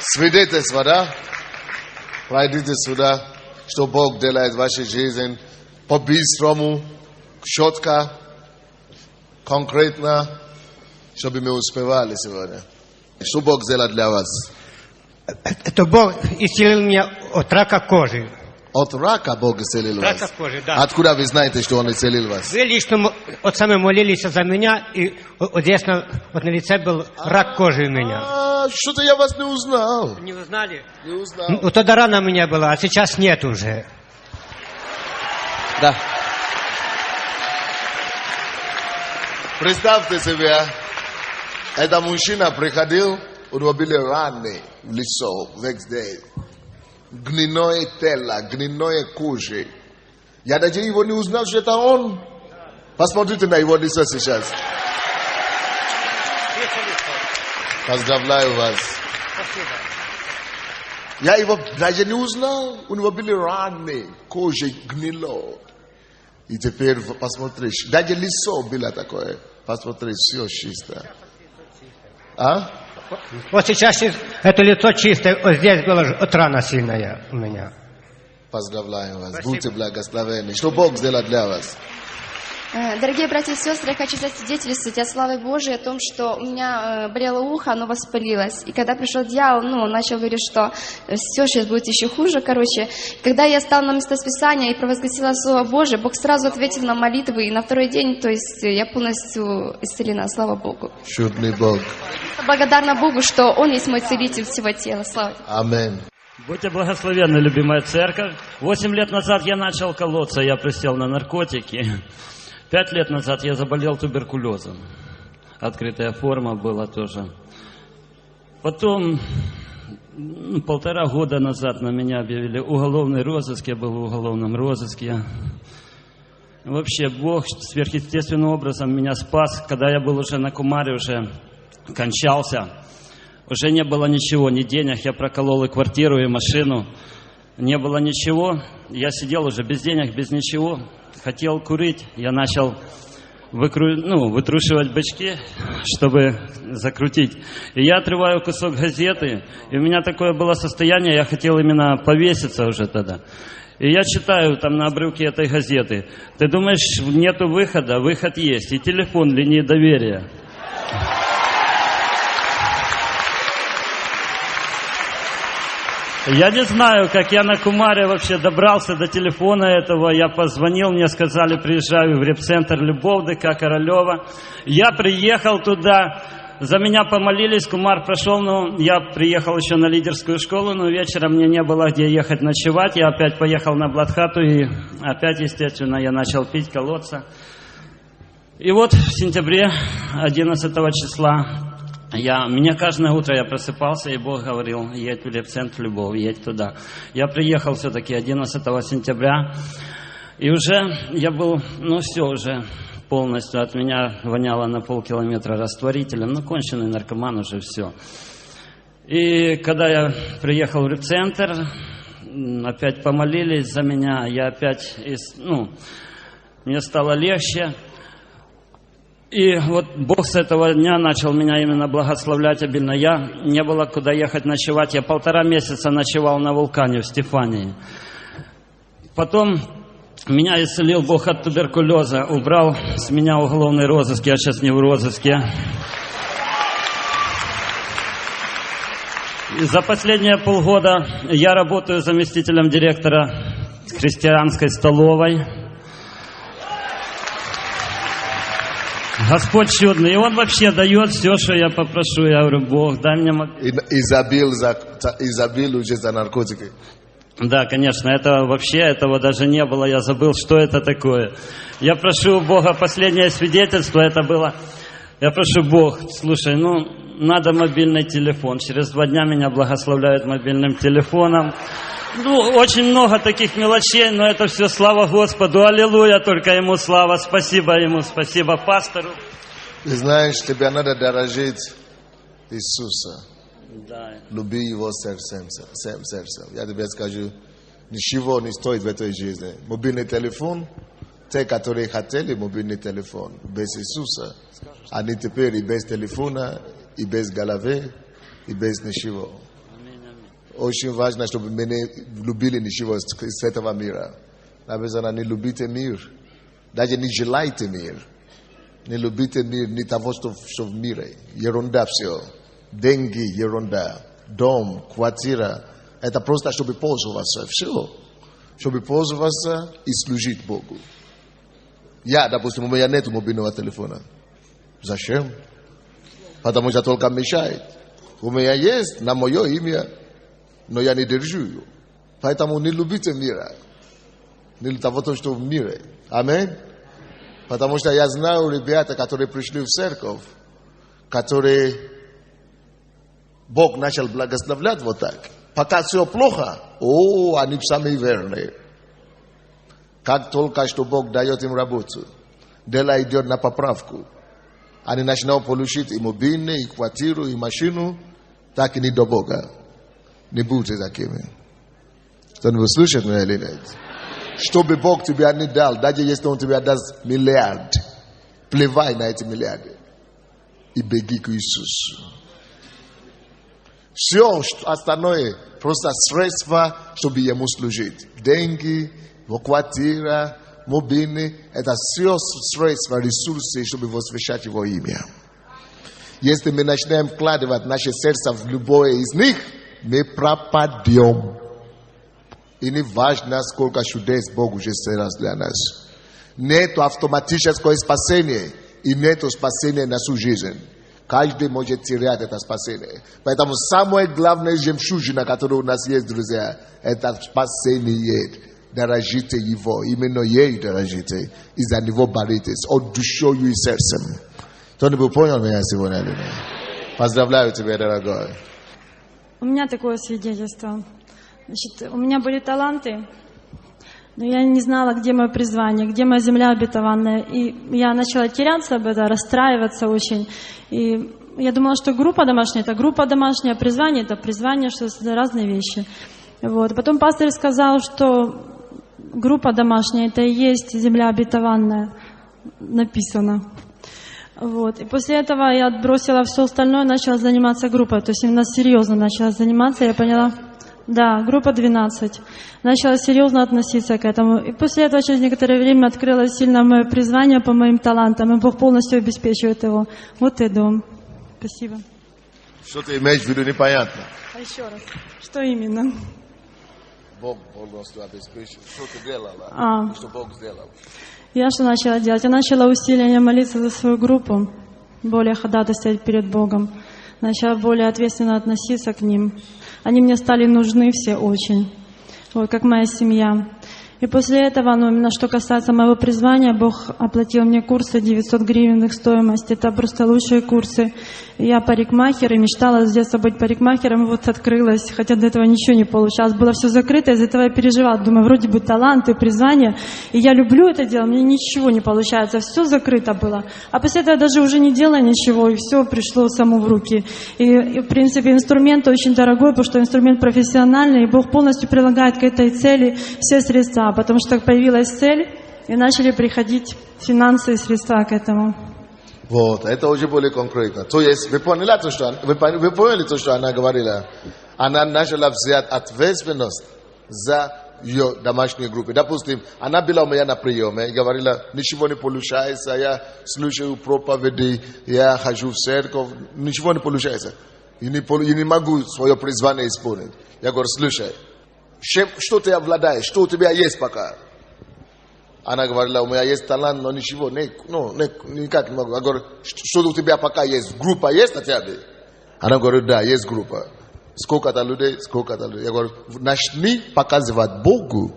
Свидетельство, да? Пройдите сюда, что Бог делает в вашей жизни по-быстрому, четко, конкретно, чтобы мы успевали сегодня. Что Бог сделал для вас? Это Бог исцелил меня от рака кожи. От рака Бог исцелил вас? Рака кожи, да. Откуда вы знаете, что Он исцелил вас? Вы лично вот сами молились за меня, и вот здесь вот на лице был рак кожи у меня. Что-то я вас не узнал. Не узнали? Не узнал. Ну, тогда рана у меня была, а сейчас нет уже. Да. Представьте себе, этот мужчина приходил, у него были раны в лицо, везде. Гниное тело, гниное кожи. Я даже его не узнал, что это он. Посмотрите на его лицо сейчас. Поздравляю вас. Спасибо. Я его даже не узнал. У него были раны, кожа гнило. И теперь посмотришь, даже лицо было такое. Посмотри, все чисто. А? Вот сейчас это лицо чистое, вот здесь была от рана сильная у меня. Поздравляю вас. Спасибо. Будьте благословенны. Что Бог сделал для вас? Дорогие братья и сестры, я хочу засвидетельствовать от славы Божией о том, что у меня болело ухо, оно воспалилось. И когда пришел дьявол, он начал говорить, что все сейчас будет еще хуже, Когда я стала на местописание и провозгласила Слово Божие, Бог сразу ответил на молитвы, и на второй день, то есть я полностью исцелена, слава Богу. Чудный Бог. Благодарна Богу, что Он есть мой целитель всего тела, слава. Аминь. Будьте благословенны, любимая церковь. 8 лет назад я начал колоться, я присел на наркотики. 5 лет назад я заболел туберкулезом. Открытая форма была тоже. Потом, 1,5 года назад на меня объявили уголовный розыск. Я был в уголовном розыске. Вообще, Бог сверхъестественным образом меня спас. Когда я был уже на Кумаре, уже кончался. Уже не было ничего, ни денег. Я проколол и квартиру, и машину. Не было ничего. Я сидел уже без денег, без ничего. Хотел курить. Я начал вытрушивать бычки, чтобы закрутить. И я отрываю кусок газеты. И у меня такое было состояние, я хотел именно повеситься уже тогда. И я читаю там на обрывке этой газеты. Ты думаешь, нету выхода? Выход есть. И телефон, линии доверия. Я не знаю, как я на Кумаре вообще добрался до телефона этого. Я позвонил, мне сказали, приезжаю в репцентр Любовь ДК Королева. Я приехал туда, за меня помолились, Кумар прошел, но я приехал еще на лидерскую школу, но вечером мне не было где ехать ночевать. Я опять поехал на Бладхату и опять, естественно, я начал пить, колоться. И вот в сентябре 11 числа мне каждое утро я просыпался, и Бог говорил, едь в репцентр Любовь, едь туда. Я приехал все-таки 11 сентября, и уже я был, все уже полностью, от меня воняло на полкилометра растворителем, конченый наркоман уже все. И когда я приехал в репцентр, опять помолились за меня, я опять, мне стало легче. И вот Бог с этого дня начал меня именно благословлять обильно. Я не было куда ехать ночевать. Я 1,5 месяца ночевал на вулкане в Стефании. Потом меня исцелил Бог от туберкулеза. Убрал с меня уголовный розыск. Я сейчас не в розыске. И за последние полгода я работаю заместителем директора христианской столовой. Господь чудный, и Он вообще дает все, что я попрошу. Я говорю, Бог, дай мне... Изобил уже за наркотики. Да, конечно, этого даже не было. Я забыл, что это такое. Я прошу у Бога, последнее свидетельство это было. Я прошу, Бог, слушай, надо мобильный телефон. Через 2 дня меня благословляют мобильным телефоном. Очень много таких мелочей, но это все слава Господу, аллилуйя, только Ему слава, спасибо Ему, спасибо пастору. Ты знаешь, тебе надо дорожить Иисуса. Да. Люби Его сердцем. Я тебе скажу, ничего не стоит в этой жизни. Мобильный телефон, те, которые хотели мобильный телефон, без Иисуса, они теперь и без телефона, и без головы, и без ничего. очень важно, чтобы меня любили ничего из этого мира. Написано, не любите мир. Даже не желайте мир. Не любите мир, не того, что в мире. Ерунда все. Деньги, ерунда. Дом, квартира. Это просто, чтобы пользоваться. Все. Чтобы пользоваться и служить Богу. Я, допустим, у меня нет мобильного телефона. Зачем? Потому что только мешает. У меня есть на мое имя, но я не держу ее. Поэтому не любите мира. Не того, что в мире. Аминь. Потому что я знаю ребята, которые пришли в церковь, которые Бог начал благословлять вот так. Пока все плохо, они самые верные. Как только что Бог дает им работу, дело идет на поправку. Они начинают получить и мобильный, и квартиру, и машину, так и не до Бога. Не будьте такими. Кто-нибудь слышит меня или нет? Чтобы Бог тебя не дал, даже если Он тебе даст миллиард, плевай на эти миллиарды и беги к Иисусу. Все остальное просто средства, чтобы Ему служить. Деньги, квартира, мобильный, это все средства, ресурсы, чтобы возвещать Его имя. Если мы начнем вкладывать наше сердце в любое из них, мы пропадем. И не важно, сколько чудес Бог уже сделал для нас. Нет автоматического спасения и нет спасения на всю жизнь. Каждый может терять это спасение. Поэтому самая главная жемчужина, которая у нас есть, друзья, это спасение. Дорожите Его. Именно ей дорожите. И за Него боритесь. От душою и сердцем. Кто-нибудь понял меня сегодня или нет? Поздравляю тебя, дорогой. У меня такое свидетельство. Значит, у меня были таланты, но я не знала, где мое призвание, где моя земля обетованная. И я начала теряться об этом, расстраиваться очень. И я думала, что группа домашняя – это группа домашняя, а призвание – это призвание, что это разные вещи. Вот. Потом пастор сказал, что группа домашняя – это и есть земля обетованная, написано. Вот. И после этого я отбросила все остальное, начала заниматься группой. То есть именно серьезно начала заниматься, я поняла… Да, группа 12. Начала серьезно относиться к этому. И после этого через некоторое время открылось сильно мое призвание по моим талантам. И Бог полностью обеспечивает его. Вот и дом. Спасибо. Что ты имеешь в виду, непонятно. А еще раз. Что именно? Бог полностью обеспечил. Что ты делала? Что Бог сделал? Я что начала делать? Я начала усиленно молиться за свою группу. Более ходатайствовать перед Богом. Начала более ответственно относиться к ним. Они мне стали нужны все очень, вот, как моя семья. И после этого, именно что касается моего призвания, Бог оплатил мне курсы 900 гривен их стоимость. Это просто лучшие курсы. Я парикмахер и мечтала с детства быть парикмахером. И вот открылась, хотя до этого ничего не получалось. Было все закрыто, из-за этого я переживала. Думаю, вроде бы талант и призвание. И я люблю это дело, мне ничего не получается. Все закрыто было. А после этого я даже уже не делала ничего, и все пришло само в руки. И в принципе, инструмент очень дорогой, потому что инструмент профессиональный. И Бог полностью прилагает к этой цели все средства. Потому что появилась цель, и начали приходить финансы и средства к этому. Вот, это уже более конкретно. То есть, вы поняли то, что она говорила? Она начала взять ответственность за ее домашней группе. Допустим, она была у меня на приеме и говорила, ничего не получается, я слушаю проповеди, я хожу в церковь, ничего не получается. И не могу свое призвание исполнить. Я говорю, слушай, что ты обладаешь, что у тебя есть пока? Она говорила, у меня есть талант, но ничего, никак не могу. Я говорю, что у тебя пока есть? Группа есть хотя бы? Она говорит, да, есть группа. Сколько-то людей, сколько-то людей. Я говорю, начни показывать Богу,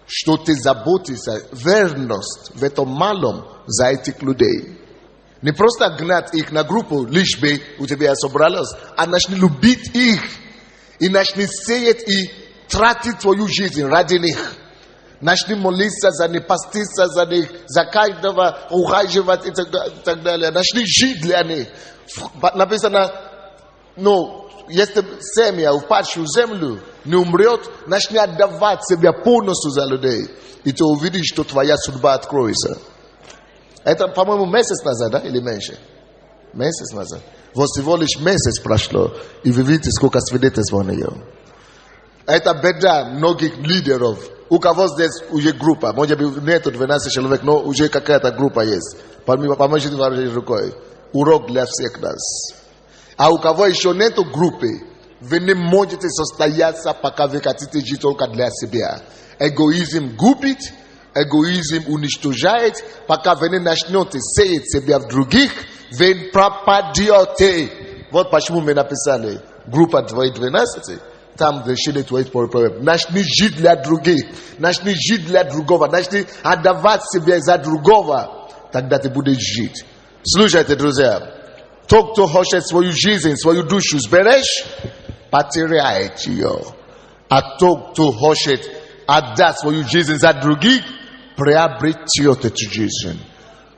что ты заботишься, верность в этом малом за этих людей. Не просто гнать их на группу, лишь бы у тебя собралось, а начни любить их. И начни сеять и тратить твою жизнь ради них. Начни молиться за них, поститься за них, за каждого ухаживать и так далее. Начни жить для них. Написано, если семья, упавшую в землю, не умрет, начни отдавать себя полностью за людей. И ты увидишь, что твоя судьба откроется. Это, по-моему, месяц назад, да? Или меньше? Месяц назад. Вот всего лишь месяц прошло. И вы видите, сколько свидетельств у нее. Это беда многих лидеров. У кого здесь уже группа? Может быть, нету 12 человек, но уже какая-то группа есть. Поможите вашей рукой. Урок для всех нас. А у кого еще нету группы, вы не можете состояться, пока вы хотите жить только для себя. Эгоизм губит, эгоизм уничтожает, пока вы не начнете сеять себя в других, вы пропадете. Вот почему мы написали группа 12. Там решили твои проблемы. Начни жить для других. Начни жить для другого. Начни отдавать себя за другого. Тогда ты будешь жить. Слушайте, друзья. Тот, кто хочет свою жизнь, свою душу сберечь, потеряет ее. А тот, кто хочет отдать свою жизнь за других, приобретет эту жизнь.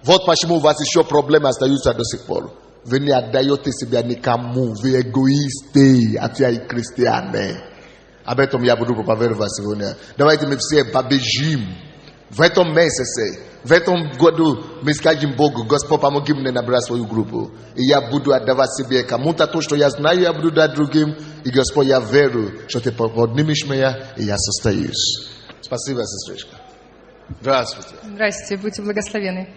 Вот почему у вас еще проблемы остаются до сих пор. Вы не отдаете себя никому, вы эгоисты, хотя и христиане. Об этом я буду проповедовать сегодня. Давайте мы все побежим. В этом месяце, в этом году мы скажем Богу: Господь, помоги мне набрать свою группу. И я буду отдавать себе кому-то то, что я знаю, я буду дать другим. И Господь, я верю, что ты поднимешь меня, и я состоюсь. Спасибо, сестричка. Здравствуйте. Здравствуйте, будьте благословенны.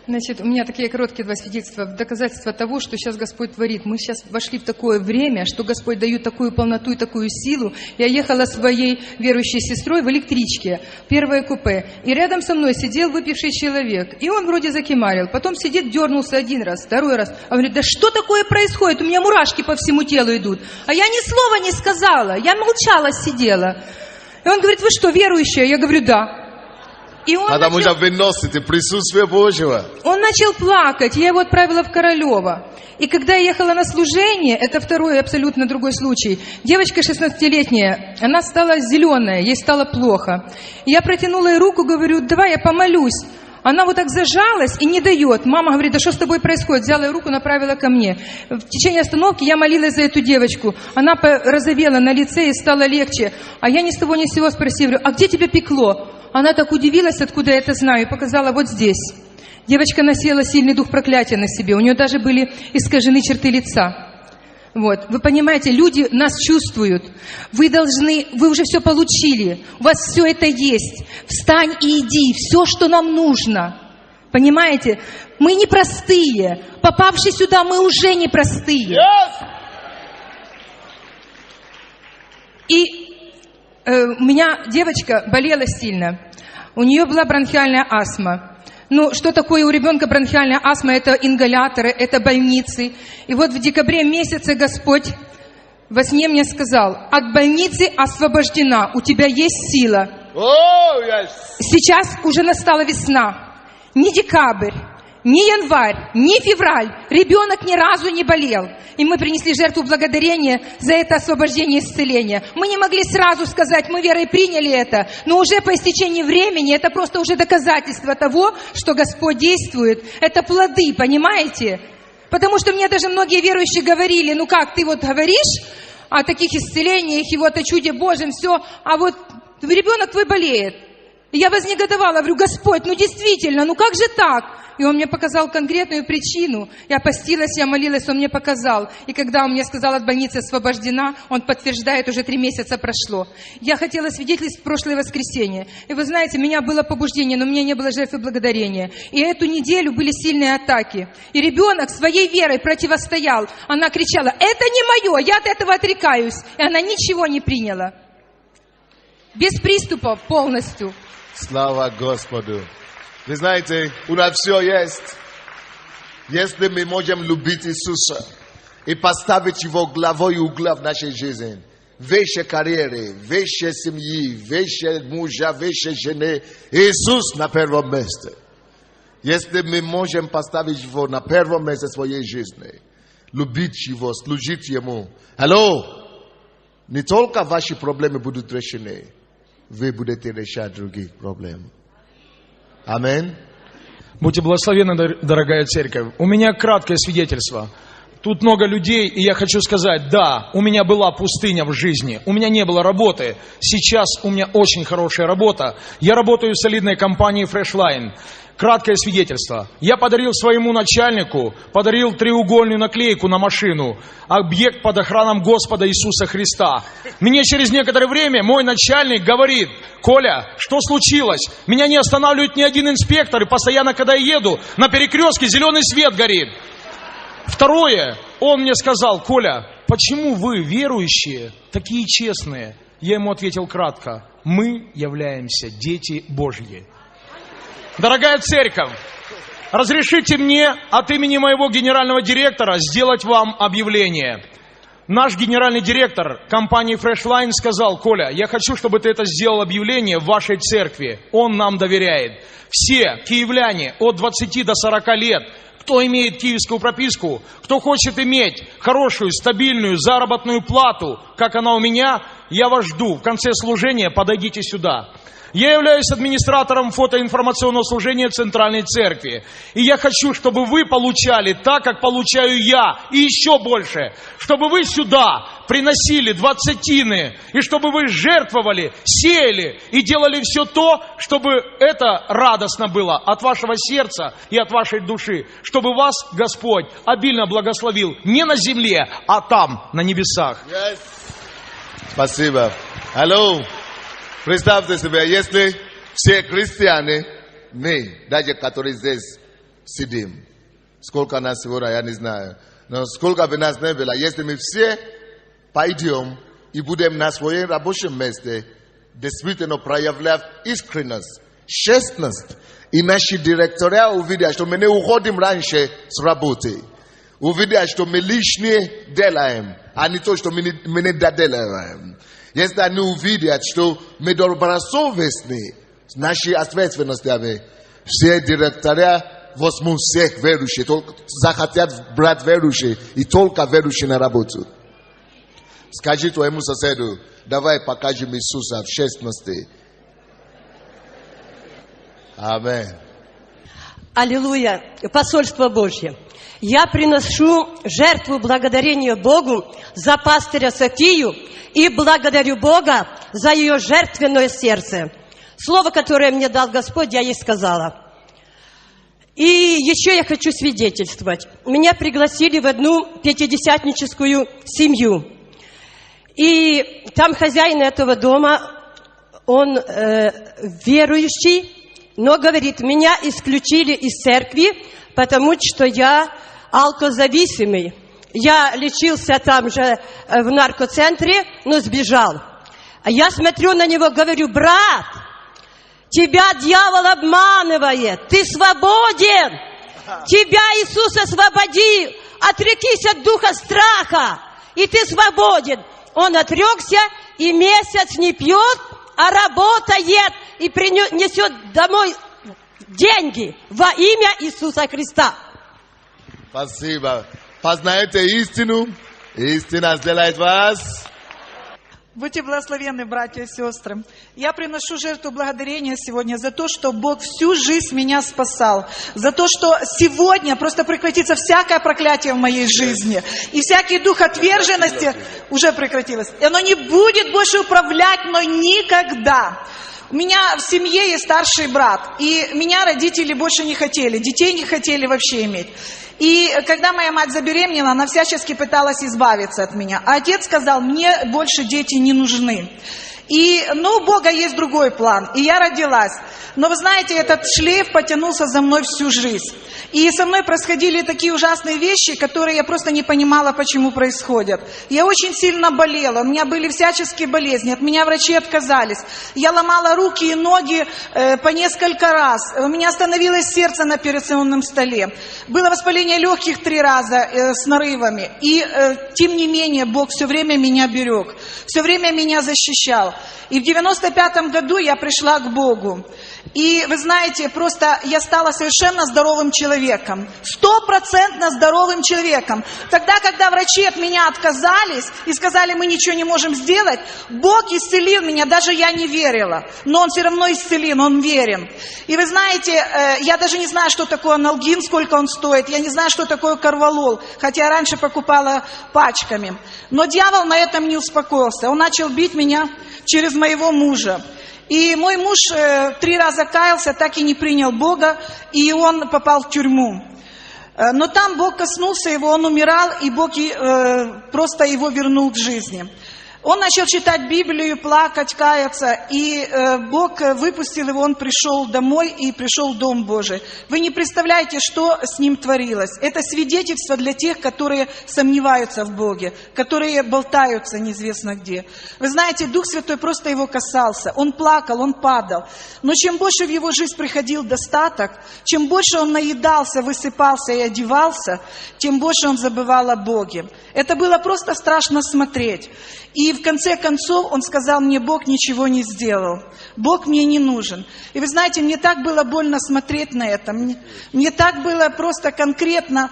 Значит, у меня такие короткие два свидетельства, доказательства того, что сейчас Господь творит. Мы сейчас вошли в такое время, что Господь дает такую полноту и такую силу. Я ехала с своей верующей сестрой в электричке, первое купе, и рядом со мной сидел выпивший человек, и он вроде закимарил, потом сидит, дернулся один раз, второй раз, а говорит: да что такое происходит, у меня мурашки по всему телу идут. А я ни слова не сказала, я молчала, сидела. И он говорит: вы что, верующая? Я говорю: да. Потому что вы носите присутствие Божьего. Он начал плакать, я его отправила в Королево. И когда я ехала на служение, это второй абсолютно другой случай, девочка 16-летняя, она стала зеленая, ей стало плохо. Я протянула ей руку, говорю: давай я помолюсь. Она вот так зажалась и не дает. Мама говорит: да что с тобой происходит? Взяла ее руку, направила ко мне. В течение остановки я молилась за эту девочку. Она розовела на лице и стало легче. А я ни с того ни с сего спросила: говорю: а где тебя пекло? Она так удивилась, откуда я это знаю, и показала: вот здесь. Девочка носила сильный дух проклятия на себе. У нее даже были искажены черты лица. Вот. Вы понимаете, люди нас чувствуют. Вы уже все получили. У вас все это есть. Встань и иди. Все, что нам нужно. Понимаете? Мы не простые. Попавшие сюда, мы уже не простые. И у меня девочка болела сильно. У нее была бронхиальная астма. Ну, что такое у ребенка бронхиальная астма? Это ингаляторы, это больницы. И вот в декабре месяце Господь во сне мне сказал: от больницы освобождена, у тебя есть сила. Сейчас уже настала весна. Ни декабрь, ни январь, ни февраль ребенок ни разу не болел. И мы принесли жертву благодарения за это освобождение и исцеление. Мы не могли сразу сказать: мы верой приняли это, но уже по истечении времени это просто уже доказательство того, что Господь действует. Это плоды, понимаете? Потому что мне даже многие верующие говорили: ну как, ты вот говоришь о таких исцелениях и вот о чуде Божьем, все, а вот ребенок твой болеет. И я вознегодовала, говорю: Господь, ну действительно, ну как же так? И Он мне показал конкретную причину. Я постилась, я молилась, Он мне показал. И когда Он мне сказал: от больницы освобождена, Он подтверждает, уже 3 месяца прошло. Я хотела свидетельствовать в прошлое воскресенье. И вы знаете, у меня было побуждение, но у меня не было жертвы благодарения. И эту неделю были сильные атаки. И ребенок своей верой противостоял. Она кричала: это не мое, я от этого отрекаюсь. И она ничего не приняла. Без приступа полностью. Слава Господу. Вы знаете, у нас все есть. Если мы можем любить Иисуса и поставить Его главой угла в нашей жизни, в вашей карьере, в вашей семье, в вашей мужа, в вашей жене, Иисус на первом месте. Если мы можем поставить Его на первом месте своей жизни, любить Его, служить Ему, не только ваши проблемы будут решены, вы будете решать других проблем. Аминь. Будьте благословенны, дорогая церковь. У меня краткое свидетельство. Тут много людей, и я хочу сказать: да, у меня была пустыня в жизни, у меня не было работы. Сейчас у меня очень хорошая работа. Я работаю в солидной компании Freshline. Краткое свидетельство. Я подарил своему начальнику, подарил треугольную наклейку на машину. Объект под охраном Господа Иисуса Христа. Мне через некоторое время мой начальник говорит: Коля, что случилось? Меня не останавливает ни один инспектор, и постоянно, когда я еду, на перекрестке зеленый свет горит. Второе, он мне сказал: Коля, почему вы, верующие, такие честные? Я ему ответил кратко: мы являемся дети Божьи. Дорогая церковь, разрешите мне от имени моего генерального директора сделать вам объявление. Наш генеральный директор компании Freshline сказал: Коля, я хочу, чтобы ты это сделал объявление в вашей церкви. Он нам доверяет. Все киевляне от 20 до 40 лет, кто имеет киевскую прописку, кто хочет иметь хорошую, стабильную заработную плату, как она у меня, я вас жду. В конце служения подойдите сюда. Я являюсь администратором фотоинформационного служения Центральной Церкви. И я хочу, чтобы вы получали так, как получаю я, и еще больше. Чтобы вы сюда приносили двадцатины, и чтобы вы жертвовали, сеяли и делали все то, чтобы это радостно было от вашего сердца и от вашей души. Чтобы вас Господь обильно благословил не на земле, а там, на небесах. Yes. Спасибо. Алло. Представьте себе, если все христиане, мы, даже которые здесь сидим, сколько нас сегодня, я не знаю, но сколько бы нас не было, если мы все пойдем и будем на своем рабочем месте действительно проявлять искренность, честность, и наши директора увидят, что мы не уходим раньше с работы, увидят, что мы лишнее делаем, а не то, что мы не доделаем. Если они увидят, что мы добросовестны с нашей ответственностями, все директора возьмут всех верующих, только захотят брать верующих и только верующие на работу. Скажи твоему соседу: давай покажем Иисуса в честности. Аминь. Аллилуйя, посольство Божье. Я приношу жертву благодарения Богу за пастыря Софию и благодарю Бога за ее жертвенное сердце. Слово, которое мне дал Господь, я ей сказала. И еще я хочу свидетельствовать. Меня пригласили в одну пятидесятническую семью. И там хозяин этого дома, он верующий, но говорит: меня исключили из церкви, потому что я алкозависимый. Я лечился там же в наркоцентре, но сбежал. А я смотрю на него, говорю: брат, тебя дьявол обманывает, ты свободен. Тебя Иисус освободил, отрекись от духа страха, и ты свободен. Он отрекся и месяц не пьет, а работает и принесет домой деньги во имя Иисуса Христа. Спасибо. Познаете истину, истина сделает вас. Будьте благословенны, братья и сестры. Я приношу жертву благодарения сегодня за то, что Бог всю жизнь меня спасал. За то, что сегодня просто прекратится всякое проклятие в моей жизни. И всякий дух отверженности уже прекратилось. И оно не будет больше управлять мной никогда. У меня в семье есть старший брат. И меня родители больше не хотели. Детей не хотели вообще иметь. И когда моя мать забеременела, она всячески пыталась избавиться от меня. А отец сказал: мне больше дети не нужны. И, у Бога есть другой план. И я родилась. Но вы знаете, этот шлейф потянулся за мной всю жизнь. И со мной происходили такие ужасные вещи, которые я просто не понимала, почему происходят. Я очень сильно болела. У меня были всяческие болезни. От меня врачи отказались. Я ломала руки и ноги по несколько раз. У меня остановилось сердце на операционном столе. Было воспаление легких 3 раза с нарывами. И тем не менее, Бог все время меня берег. Все время меня защищал. И в 95-м году я пришла к Богу. И вы знаете, просто я стала совершенно здоровым человеком. 100% здоровым человеком. Тогда, когда врачи от меня отказались и сказали: мы ничего не можем сделать, Бог исцелил меня, даже я не верила. Но Он все равно исцелил, Он верен. И вы знаете, я даже не знаю, что такое аналгин, сколько он стоит. Я не знаю, что такое корвалол, хотя я раньше покупала пачками. Но дьявол на этом не успокоился. Он начал бить меня через моего мужа. И мой муж 3 раза каялся, так и не принял Бога, и он попал в тюрьму. Но там Бог коснулся его, он умирал, и Бог просто его вернул к жизни. Он начал читать Библию, плакать, каяться, и Бог выпустил его, он пришел домой и пришел в Дом Божий. Вы не представляете, что с ним творилось. Это свидетельство для тех, которые сомневаются в Боге, которые болтаются неизвестно где. Вы знаете, Дух Святой просто его касался, он плакал, он падал. Но чем больше в его жизнь приходил достаток, чем больше он наедался, высыпался и одевался, тем больше он забывал о Боге. Это было просто страшно смотреть. И в конце концов он сказал мне: Бог ничего не сделал, Бог мне не нужен. И вы знаете, мне так было больно смотреть на это, мне так было просто конкретно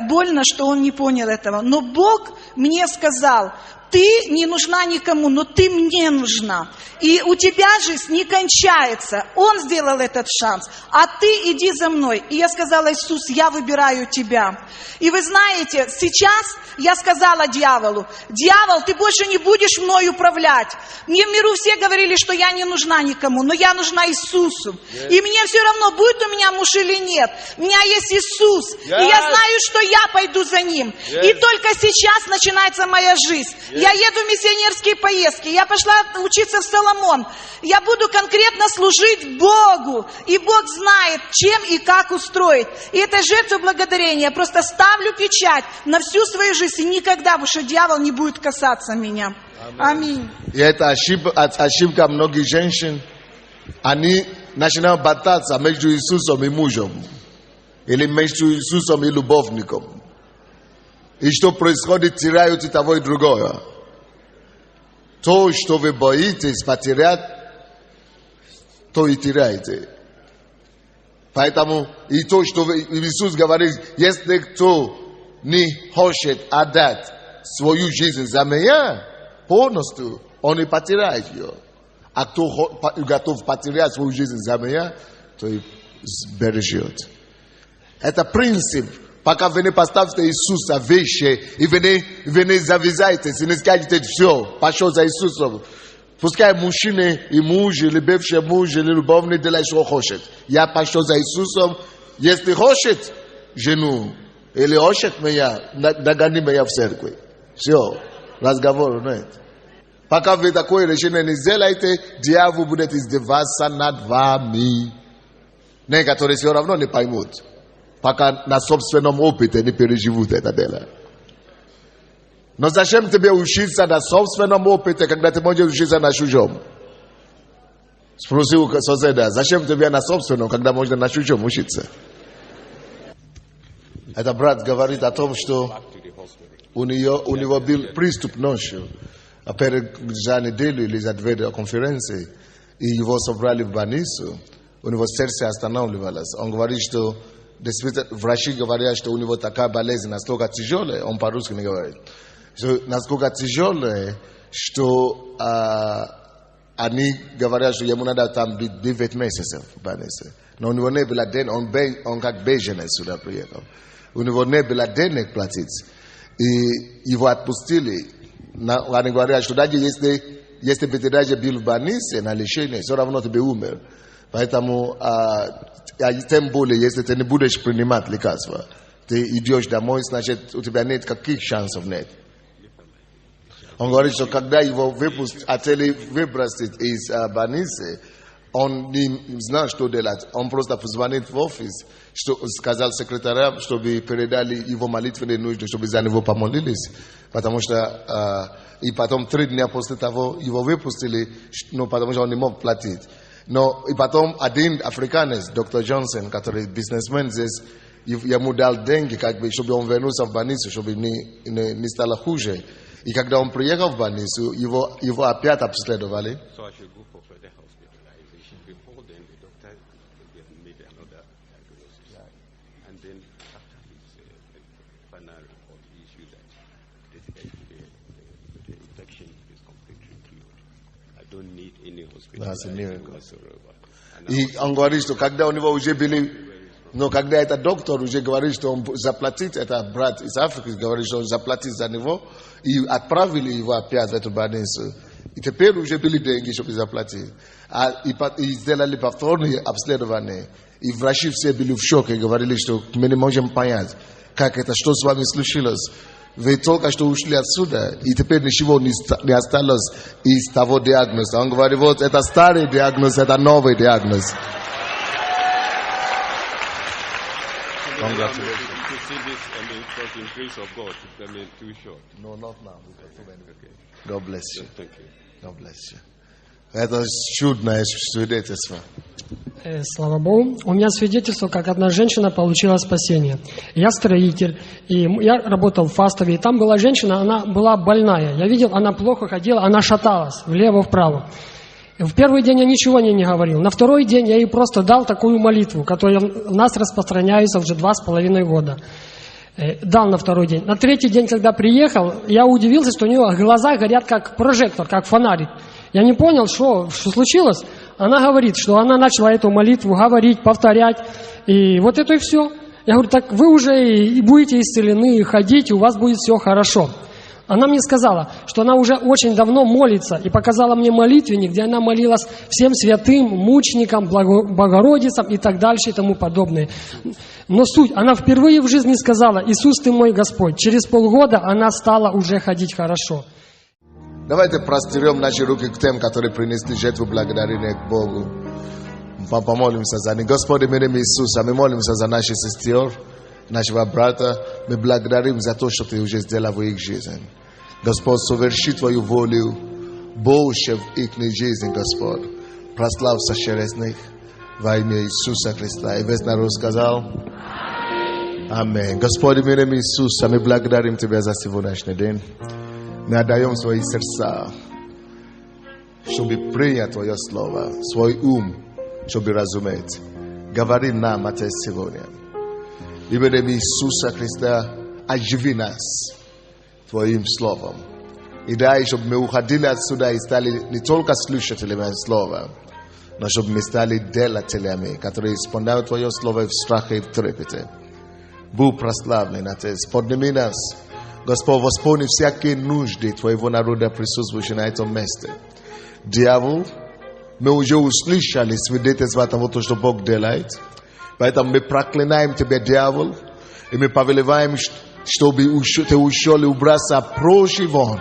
больно, что он не понял этого. Но Бог мне сказал: ты не нужна никому, но ты мне нужна. И у тебя жизнь не кончается. Он сделал этот шанс. А ты иди за мной. И я сказала: Иисус, я выбираю тебя. И вы знаете, сейчас я сказала дьяволу: дьявол, ты больше не будешь мной управлять. Мне в миру все говорили, что я не нужна никому, но я нужна Иисусу. И мне все равно, будет у меня муж или нет. У меня есть Иисус. И я знаю, что я пойду за Ним. И только сейчас начинается моя жизнь. Я еду в миссионерские поездки, я пошла учиться в Соломон. Я буду конкретно служить Богу. И Бог знает, чем и как устроить. И это жертва благодарения. Я просто ставлю печать на всю свою жизнь. И никогда больше дьявол не будет касаться меня. Аминь. И это ошибка многих женщин. Они начинают болтаться между Иисусом и мужем. Или между Иисусом и любовником. И что происходит, теряют и того, и другое. То, что вы боитесь потерять, то и теряете. Поэтому и то, что Иисус говорит: если кто не хочет отдать свою жизнь за меня полностью, он и потеряет ее. А кто готов потерять свою жизнь за меня, то и сбережет. Это принцип. Пока вы не поставите Иисуса выше, и вы не завязаетесь, и не скажете: все, пошел за Иисусом. Пускай мужчина и муж, или бывший муж, или любовник делает, что хочет. Я пошел за Иисусом. Если хочет жену, или хочет меня, догони меня в церкви. Все, разговора нет. Пока вы такое решение не сделаете, дьявол будет издеваться над вами. Некоторые все равно не поймут. Пока на собственном опыте не переживут это дело. Но зачем тебе учиться на собственном опыте, когда ты можешь учиться на чужом? Спроси у соседа: зачем тебе на собственном, когда можно на чужом учиться? Это брат говорит о том, что у него был приступ ночью. А за неделю или за 2 конференции, и его собрали в больницу, у него сердце останавливалось. Он говорит, что действительно, врачи говорят, что у него такая болезнь настолько тяжелая, он по-русски не говорит, что насколько тяжелая, что они говорят, что ему надо там быть 9 месяцев в больнице. Но у него не было денег, он как беженец сюда приехал. У него не было денег платить. И его отпустили. Они говорят, что даже если бы ты даже был в больнице на лечении, все равно ты бы умер. Поэтому, тем более, если ты не будешь принимать лекарства, ты идешь домой, значит, у тебя нет каких шансов нет. Он говорит, что когда его хотели выбросить из больницы, он не знал, что делать. Он просто позвонил в офис, сказал секретарям, чтобы передали его молитвенные нужды, чтобы за него помолились. Потому что и потом 3 дня после того его выпустили, потому что он не мог платить. Но и потом один африканец, доктор Джонсон, который бизнесмен здесь, ему дал деньги, чтобы он вернулся в больницу, чтобы не стало хуже. И когда он приехал в больницу, его опять обследовали. И он говорит, что когда у него уже были, но когда этот доктор уже говорит, что он заплатит, это брат из Африки говорит, что он заплатит за него, и отправили его опять в эту больницу. И теперь уже были деньги, чтобы заплатить. И сделали повторные обследования. И врачи все были в шоке, говорили, что мы не можем понять, как это, что с вами случилось. Вы только что ушли отсюда, и теперь ничего не осталось из того диагноза. Он говорит, вот это старый диагноз, это новый диагноз. Congratulations. To see this, it was in grace of God. Too short. No, not now. God bless you. Thank you. God bless you. Это чудное свидетельство. Слава Богу. У меня свидетельство, как одна женщина получила спасение. Я строитель, и я работал в Фастове, и там была женщина, она была больная. Я видел, она плохо ходила, она шаталась влево-вправо. В первый день я ничего не говорил. На второй день я ей просто дал такую молитву, которая у нас распространяется уже 2,5 года. Дал на второй день. На третий день, когда приехал, я удивился, что у нее глаза горят как прожектор, как фонарик. Я не понял, что случилось. Она говорит, что она начала эту молитву говорить, повторять. И вот это и все. Я говорю, так вы уже и будете исцелены, и ходите, у вас будет все хорошо. Она мне сказала, что она уже очень давно молится, и показала мне молитвенник, где она молилась всем святым, мученикам, Богородицам и так дальше и тому подобное. Но суть, она впервые в жизни сказала, Иисус, ты мой Господь. Через полгода она стала уже ходить хорошо. Давайте простерем наши руки к тем, которые принесли жертву благодарения к Богу. Помолимся за них. Господи, именем Иисуса, мы молимся за наших сестер, нашего брата. Мы благодарим за то, что Ты уже сделал в их жизни. Господь, соверши Твою волю больше в их жизни, Господь. Прославься через них во имя Иисуса Христа. И весь народ сказал Аминь. Господи, именем Иисуса, мы благодарим Тебя за сегодняшний день. Мы отдаем свои сердца, чтобы принять Твое Слово, свой ум, чтобы разуметь. Говори нам это сегодня. Именем Иисуса Христа, оживи нас Твоим Словом. И дай, чтобы мы уходили отсюда и стали не только слушателями Слова, но чтобы мы стали делателями, которые исполняют Твое Слово в страхе и в трепете. Будь прославлен, Отец. Подними нас, Господь, восполни всякие нужды Твоего народа, присутствующего на этом месте. Дьявол, мы уже услышали свидетельство того, что Бог делает. Поэтому мы проклинаем Тебя, дьявол, и мы повелеваем, чтобы Ты ушел и убрался прочь вон.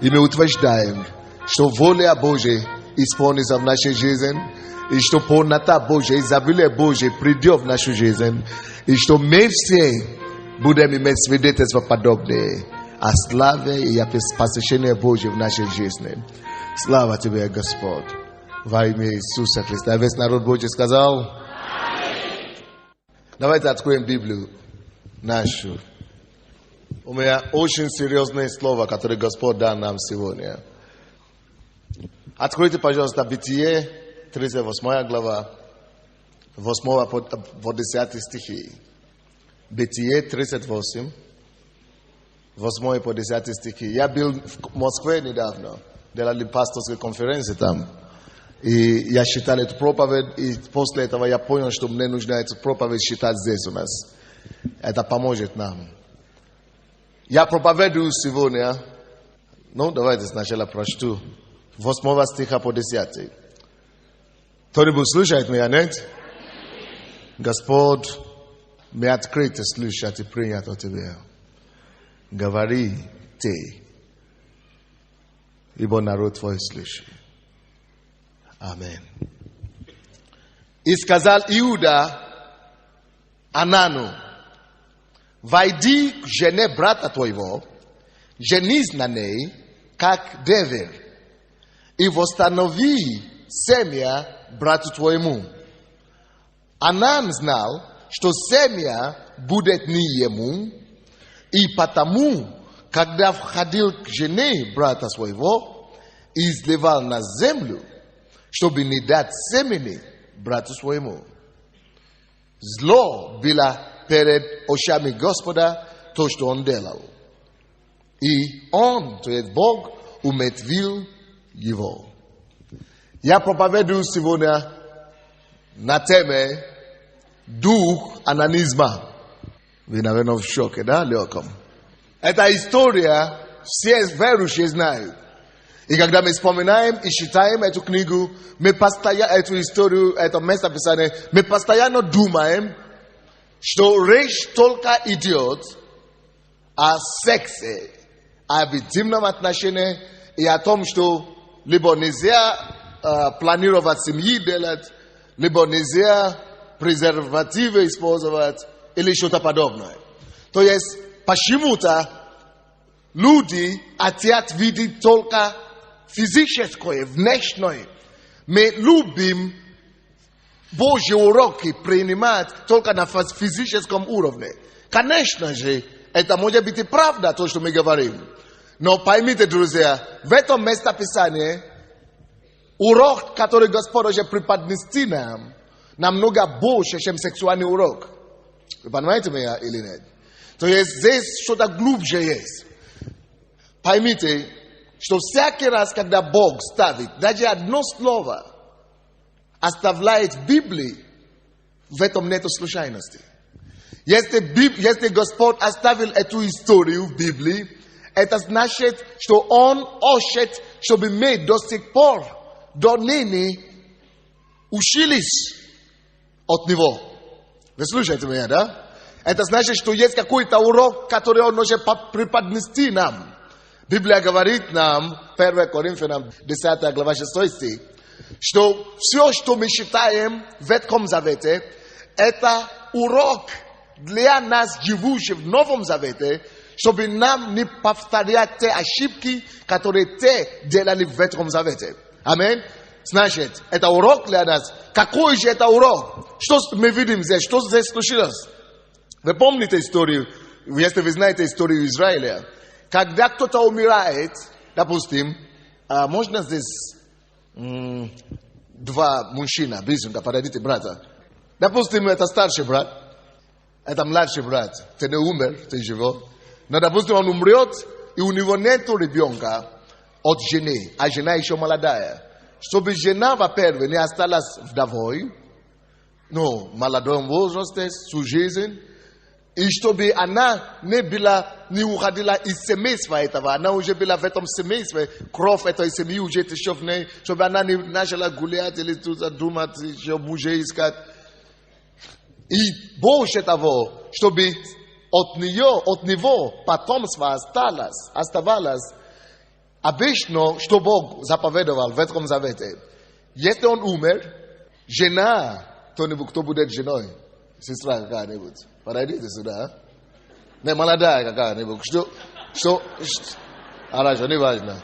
И мы утверждаем, что воля Божия исполнится в нашей жизни, и что полнота Божия, изобилие Божие придет в нашу жизнь, и что мы все будем иметь свидетельства подобные о славе и о посещении Божьем в нашей жизни. Слава Тебе, Господь, во имя Иисуса Христа. Весь народ Божий сказал Давайте откроем Библию нашу. У меня очень серьезное слово, которое Господь дал нам сегодня. Откройте, пожалуйста, Бытие, 38 глава, 8 по 10 стихи. Бытие 38, 8 по 10 стихи. Я был в Москве недавно, делали пасторскую конференцию там. И я читал эту проповедь, и после этого я понял, что мне нужно эту проповедь читать здесь у нас. Это поможет нам. Я проповедую сегодня, давайте сначала прочту, 8 стиха по 10. Кто-нибудь слушает меня, нет? Господь, мы открыты слушать и принять от Тебя. Говори Ты, ибо народ Твой слушает. Аминь. И сказал Иуда Анану: войди к жене брата твоего, женись на ней, как деверь, и восстанови семя брату твоему. Анан знал, что семя будет не ему, и потому, когда входил к жене брата своего, изливал на землю, чтобы не дать семени брату своему. Зло было перед очами Господа то, что он делал. И он, то есть Бог, умертвил его. Я проповедую сегодня на теме дух ананизма. Вы, наверное, в шоке, да, легком? Эта история все верующие знают. И когда мы вспоминаем и читаем эту книгу, мы постоянно, эту историю, это место Писания, мы постоянно думаем, что речь только идет о сексе, об интимном отношении и о том, что либо нельзя планировать семьи делать, либо нельзя презервативы использовать или что-то подобное. То есть почему-то люди хотят видеть только физическое, внешнее. Мы любим Божьи уроки принимать только на физическом уровне. Конечно же, это может быть и правда, то, что мы говорим. Но поймите, друзья, в этом местописании урок, который Господь уже преподнести нам, намного больше, чем сексуальный урок. Вы понимаете меня или нет? То есть здесь что-то глубже есть. Поймите, что всякий раз, когда Бог ставит даже одно слово, оставляет в Библии, в этом нет случайности. Если Господь оставил эту историю в Библии, это значит, что Он хочет, чтобы мы до сих пор, до ныне, учились от Него. Вы слушаете меня, да? Это значит, что есть какой-то урок, который Он может преподнести нам. Библия говорит нам, 1 Коринфянам 10 глава 6 стих, что все, что мы считаем в Ветхом Завете, это урок для нас, живущих в Новом Завете, чтобы нам не повторять те ошибки, которые те делали в Ветхом Завете. Аминь. Значит, это урок для нас. Какой же это урок? Что мы видим здесь? Что здесь случилось? Вы помните историю, если вы знаете историю Израиля, когда кто-то умирает, допустим, можно здесь два мужчины, близко, подойдите, брата. Допустим, это старший брат, это младший брат. Ты не умер, ты живой. Но, допустим, он умрет, и у него нет ребенка от жены, а жена еще молодая. Чтобы жена, во-первых, не осталась вдовой, в молодом возрасте, всю жизнь, и чтобы она не уходила из семейства этого, она уже была в этом семействе, кровь этой семьи уже течет в ней, чтобы она не начала гулять или думать, еще мужа искать. И больше того, чтобы от него потомство оставалось, обычно, что Бог заповедовал в Ветхом Завете. Если он умер, жена, кто будет женой? Сестра какая-нибудь. Подойдите сюда. Не молодая какая-нибудь. Что? Хорошо, не важно.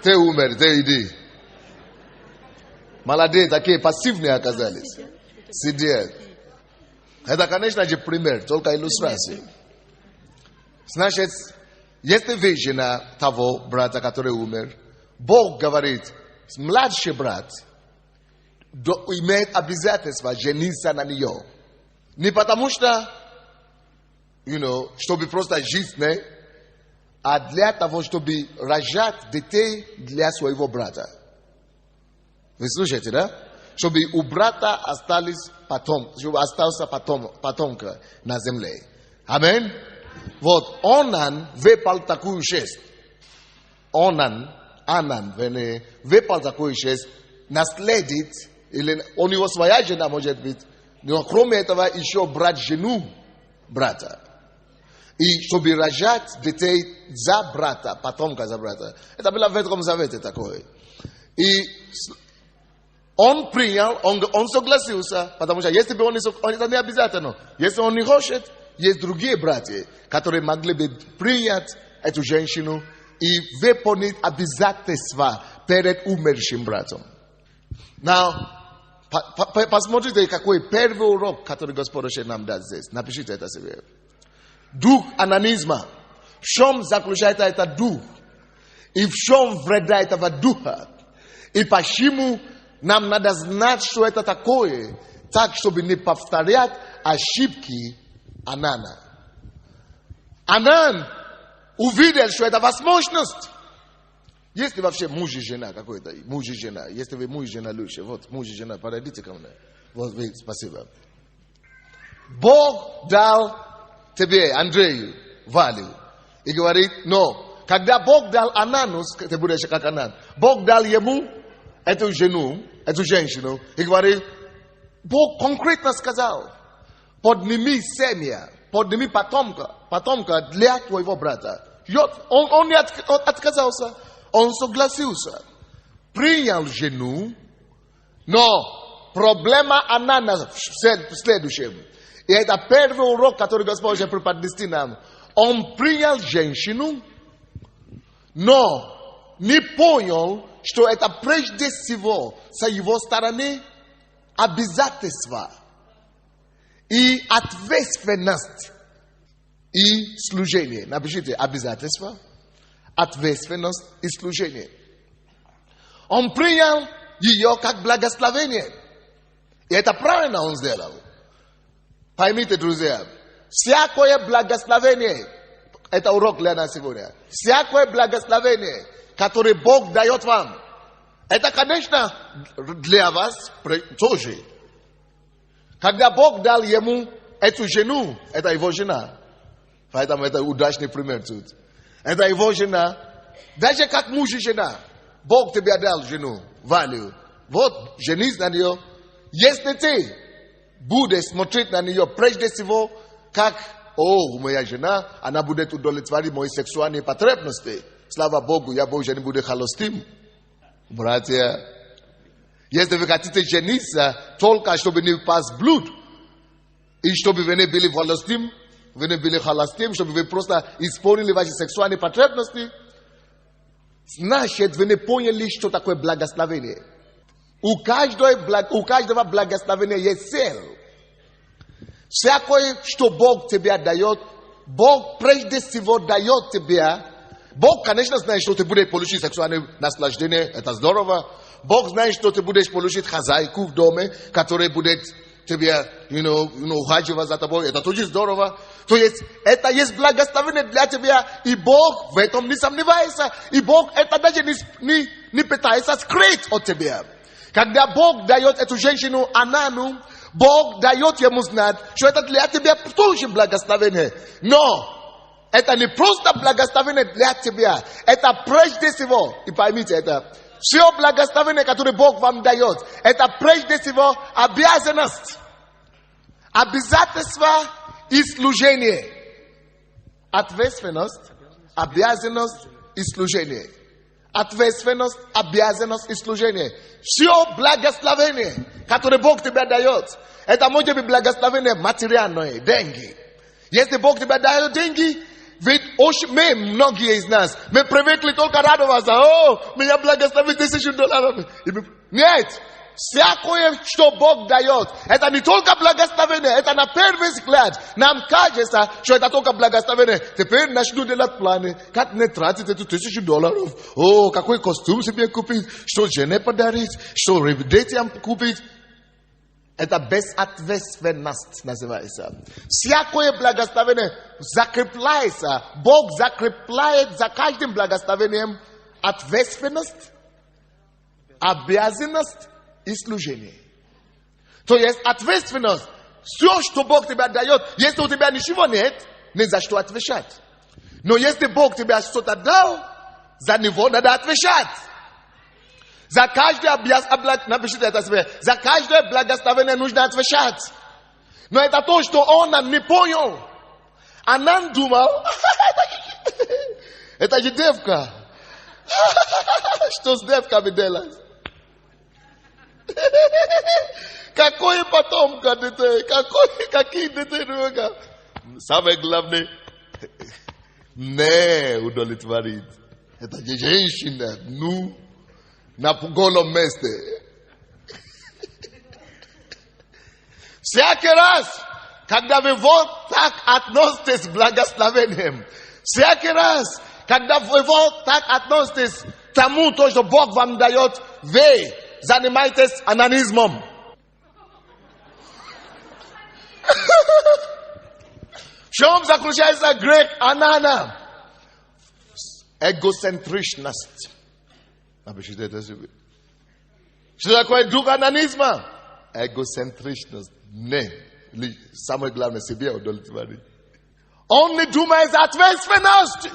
Ты умер, ты иди. Молодые такие пассивные оказались. Сидят. Это, конечно же, пример, только иллюстрация. Значит, если вы жена того брата, который умер, Бог говорит, младший брат имеет обязательство жениться на нее. Не потому что, чтобы просто жить с ней, а для того, чтобы рожать детей для своего брата. Вы слушаете, да? Чтобы у брата остался потомка на земле. Аминь. Вот Онан выпал такую честь. Онан выпал такую честь наследить, или у него своя жена может быть, но кроме этого еще брать жену брата. И чтобы рожать детей за брата, потомка за брата. Это было в Ветхом Завете такое. И он принял, он согласился, потому что если бы он не согласился, это не обязательно. Если он не хочет, есть другие братья, которые могли бы принять эту женщину и выполнить обязательства перед умершим братом. Посмотрите, какой первый урок, который Господь хочет нам дать здесь. Напишите это себе. Дух анонизма. В чем заключается этот дух? И в чем вреда этого духа? И почему нам надо знать, что это такое, так, чтобы не повторять ошибки Анана. Анан увидел, что это возможность. Если вообще муж и жена какой-то, муж и жена, если вы муж и жена лучше, вот муж и жена, подойдите ко мне. Вот вы, спасибо. Бог дал тебе, Андрею, Валю, и говорит, но когда Бог дал Анану, ты будешь как Анан, Бог дал ему эту жену, эту женщину, и говорит, Бог конкретно сказал, подними семя, подними потомка для твоего брата. Он не отказался, он согласился. Принял жену, но проблема Анана в следующем. И это первый урок, который Господь уже преподнести нам. Он принял женщину, но не понял, что это прежде всего с его стороны обязательства и ответственность и служение. Напишите обязательства, ответственность и служение. Он принял ее как благословение. И это правильно он сделал. Поймите, друзья, всякое благословение, это урок для нас сегодня, всякое благословение, которое Бог дает вам, это, конечно, для вас тоже. Когда Бог дал ему эту жену, это его жена, поэтому это удачный пример тут. Это его жена, даже как муж и жена, Бог тебе дал жену, value. Вот, женись на нее. Если ты будешь смотреть на нее прежде всего, как, моя жена, она будет удовлетворить мои сексуальные потребности. Слава Богу, я больше не буду холостым. Братья, если вы хотите жениться, только чтобы не пас блуд, и чтобы вы не были холостым, чтобы вы просто исполнили ваши сексуальные потребности, значит, вы не поняли, что такое благословение. У каждого благословения есть цель. Всякое, что Бог тебе дает, Бог прежде всего дает тебе. Бог, конечно, знает, что ты будешь получить сексуальное наслаждение, это здорово. Бог знает, что ты будешь получить хозяйку в доме, которая будет тебе, ухаживать за тобой, это тоже здорово. То есть, это есть благословение для тебя, и Бог в этом не сомневается, и Бог это даже не пытается скрыть от тебя. Когда Бог дает эту женщину Анану, Бог дает ему знать, что это для тебя тоже благословение. Но это не просто благословение для тебя, это прежде всего, и поймите это, все благословение, которое Бог вам дает, это прежде всего обязанность, обязательство и служение. Ответственность, обязанность и служение. Ответственность, обязанность и служение. Все благословение, которое Бог тебе дает, это может быть благословение материальное, деньги. Если Бог тебе дает деньги, ведь мы, многие из нас, мы привыкли только радоваться. Меня благословит $1000. Нет. Всякое, что Бог дает, это не только благословение, это на первый взгляд. Нам кажется, что это только благословение. Теперь начну делать планы, как не тратить эти $1000. Какой костюм себе купить, что жене подарить, что детям купить. Это безответственность называется. Всякое благословение закрепляется. Бог закрепляет за каждым благословением ответственность, обязанность и служение. То есть ответственность. Все, что Бог тебе дает, если у тебя ничего нет, не за что отвечать. Но если Бог тебе что-то дал, за него надо отвечать. За каждое напишите это себе. За каждое благословение нужно отвечать. Но это то, что он не понял. Анан думал, это же девка. Что с девками делать? Какое потомка детей? Какие детей? Самое главное, не удовлетворить. Это же женщина, на голом месте. Всякий раз, когда вы вот так относитесь к благословениям, всякий раз, когда вы вот так относитесь к тому, то, что Бог вам дает, вы занимаетесь анонизмом. В чем заключается грех Анана? Эгоцентричность. Напишите это себе. Что такое дух анонизма? Эгоцентричность. Не. Самое главное себе удовлетворить. Он не думает за ответственность.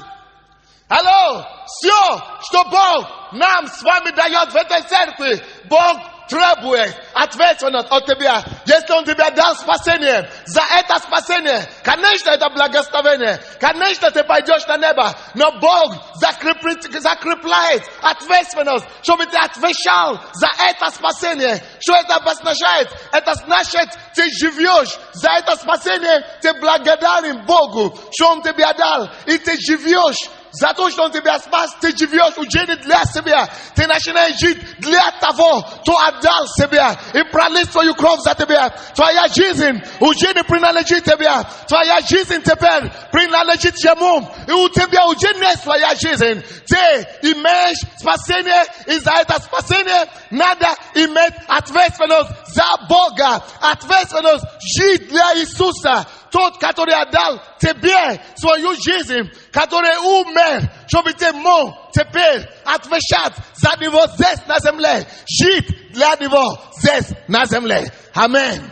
Алло, все, что Бог нам с вами дает в этой церкви, Бог требует ответственность от тебя. Если Он тебе дал спасение, за это спасение, конечно, это благословение. Конечно, ты пойдешь на небо. Но Бог закрепляет ответственность, чтобы ты отвечал за это спасение. Что это обозначает? Это значит, ты живешь за это спасение, ты благодарен Богу, что Он тебе дал. И ты живешь за то, что Он тебя спас, ты живешь уже не для себя. Ты начинаешь жить для того, кто отдал себя и пролил свою кровь за тебя. Твоя жизнь уже не принадлежит тебе. Твоя жизнь теперь принадлежит Ему. И у тебя уже нет своя жизнь. Ты имеешь спасение, и за это спасение надо иметь ответственность за Бога. Ответственность жить для Иисуса. Тот, который отдал тебе свою жизнь, который умер, чтобы ты мог теперь отвечать за Него здесь на земле, жить для Него здесь на земле. Аминь.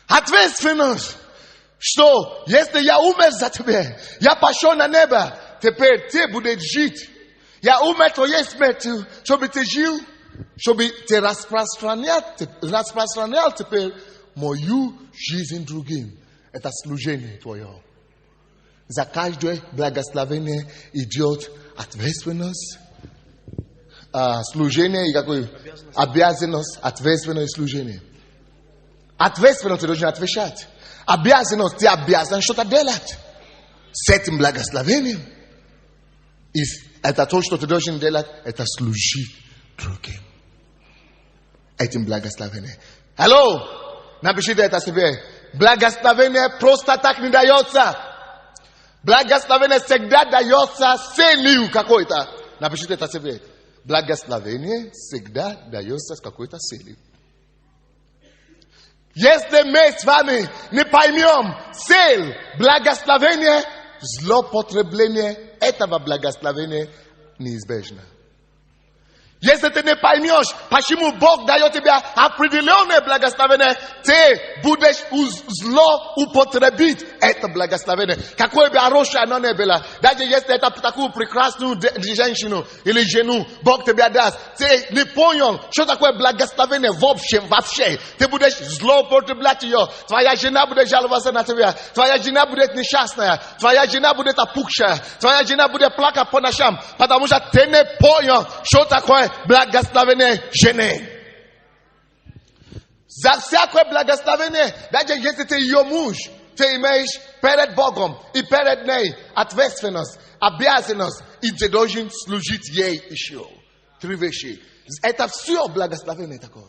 Ответственность, что если я умер за тебя, я пошел на небо, теперь ты будешь жить. Я умер твоей смертью, чтобы ты жил, чтобы ты распространял теперь мою жизнь другим. Это служение твое. За каждое благословение идет ответственность. Служение и какой? Обязанность, ответственность и служение. Ответственность ты должен отвечать. Обязанность ты обязан что-то делать. С этим благословением. И это то, что ты должен делать, это служить другим. Этим благословением. Алло! Напишите это себе. Благословение просто так не дается. Благословение всегда дается целью какой-то. Напишите это себе. Благословение всегда дается с какой-то целью. Если мы с вами не поймем цель благословения, злоупотребление этого благословения неизбежно. Если ты не поймешь, почему Бог дает тебе определенное благословение, ты будешь злоупотребить это благословение. Какое бы хорошее оно ни было, даже если это такую прекрасную женщину или жену Бог тебе даст, ты не понял, что такое благословение вообще. Ты будешь злоупотреблять ее. Твоя жена будет жаловаться на тебя. Твоя жена будет несчастная. Твоя жена будет опухшая. Твоя жена будет плакать по ночам, потому что ты не понял, что такое благословение жены. За всякое благословение, даже если ты ее муж, ты имеешь перед Богом и перед ней ответственность, обязанность, и ты должен служить ей еще. 3 вещи. Это все благословение такое.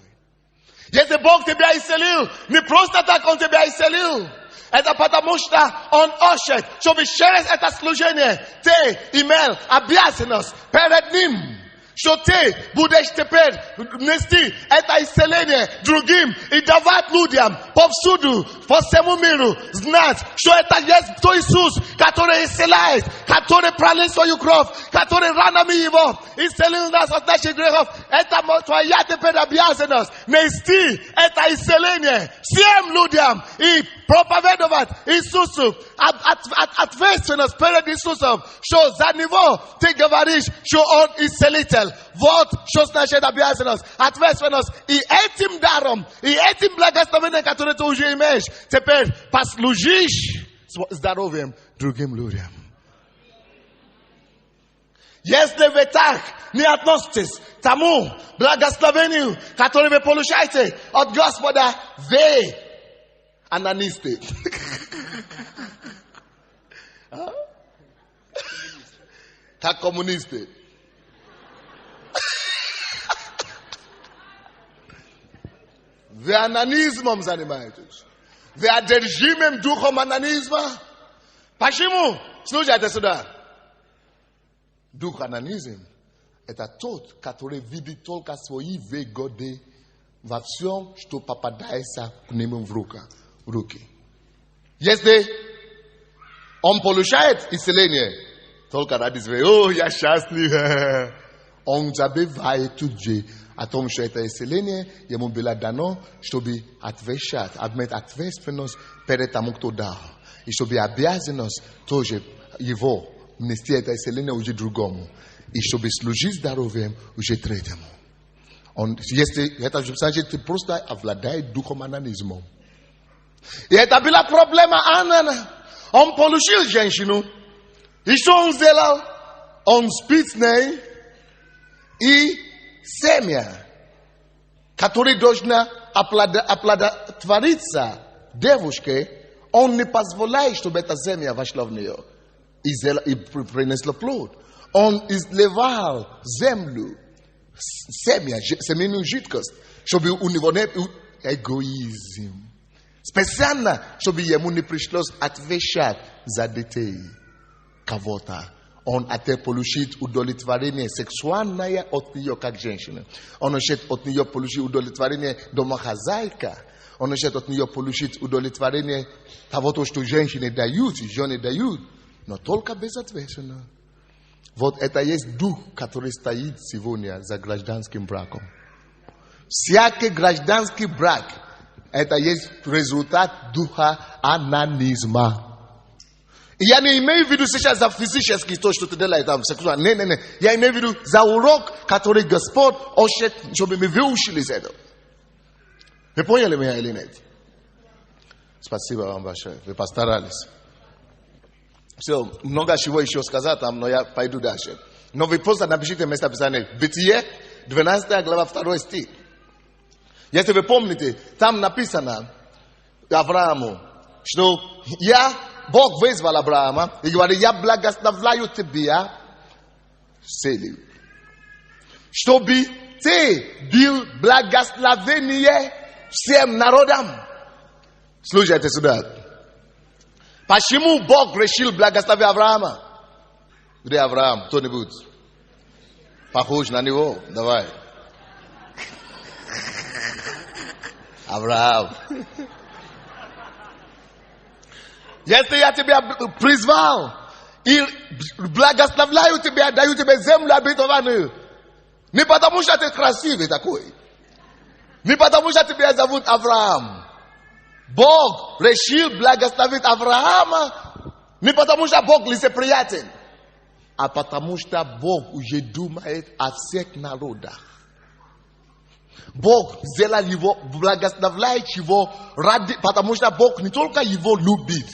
Если Бог тебя исцелил, не просто так Он тебя исцелил. Это потому что Он хочет, чтобы через это служение ты имел обязанность перед Ним. Что ты будешь теперь нести это исцеление другим и давать людям повсюду, по всему миру, знать, что это есть тот Иисус, который исцеляет, который пролил свою кровь, который ранами Его исцелил нас от наших грехов. Это твоя теперь обязанность нести это исцеление всем людям и проповедовать Иисусу. Ответственность перед Иисусом, что за Него ты говоришь, что Он исцелитель. Вот что значит обязанность, ответственность. И этим даром, и этим благословением, которое ты уже имеешь, теперь послужишь здоровьем другим людям. Если вы так не относитесь к тому благословению, которое вы получаете от Господа, вы анонисты. Как коммунисты. Вы анонизмом занимаетесь. Вы одержимым духом анонизма. Почему? Слушайте сюда. Дух анонизм – это тот, который видит только свои выгоды во всем, что попадается к нему в руки. Если он получает исцеление, только ради своего, я счастлив. Он забывает тут же о том, что это исцеление ему было дано, чтобы отвечать, иметь ответственность перед тому, кто дал. И чтобы обязанность тоже его нести это исцеление уже другому. И чтобы служить здоровьем уже третьему. Если это значит, ты просто обладаешь духом анонизмом. И это была проблема Анана. Он получил женщину. И что он сделал? Он спит с ней. И семя, которое должно оплодотвориться девушке, он не позволяет, чтобы это семя вошло в нее. И принесло плод. Он изливал землю, семя, семенную жидкость, чтобы у него не был эгоизм. Специально, чтобы ему не пришлось отвечать за детей кого-то. Он хотел получить удовлетворение сексуальное от нее, как женщина. Он хочет от нее получить удовлетворение домохозяйка. Он хочет от нее получить удовлетворение того, что женщины дают, жены дают. Но только безответственно. Вот это есть дух, который стоит сегодня за гражданским браком. Всякий гражданский брак – это есть результат духа анонизма. И я не имею в виду сейчас за физически то, что ты делаешь там сексуально. Не. Я имею в виду за урок, который Господь хочет, чтобы мы выучились это. Вы поняли меня или нет? Спасибо вам большое. Вы постарались. Все, много чего еще сказать там, но я пойду дальше. Но вы просто напишите место Писания. Бытие, 12 глава, 2 стих. Если вы помните, там написано Аврааму, что Бог вызвал Авраама и говорит, я благословляю тебя, Селив, чтобы ты был благословение всем народам. Слушайте сюда. Почему Бог решил благословить Авраама? Где Авраам? Кто-нибудь? Похож на него? Давай. Авраам. Если я тебя призвал и благословляю тебя, даю тебе землю обетованную, не потому что ты красивый такой, не потому что тебя зовут Авраам. Бог решил благословить Авраама не потому что Бог лицеприятен, а потому что Бог уже думает о всех народах. Бог сделал его, благословляет его, потому что Бог не только его любит.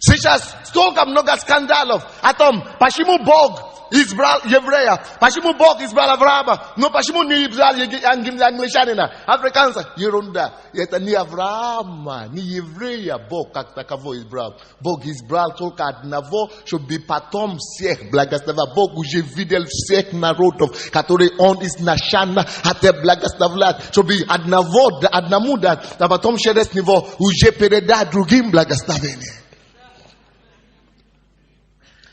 Сейчас столько много скандалов о том, почему Бог избрал еврея, почему Бог избрал Авраама, но почему не избрал англичанина, африканца. Ерунда. Это не Авраама, не еврея Бог как таковой избрал. Бог избрал только одного, чтобы потом всех благословил. Бог уже видел всех народов, которые он изначально хотел благословлять, чтобы одному дать, а потом через него уже передать другим благословение.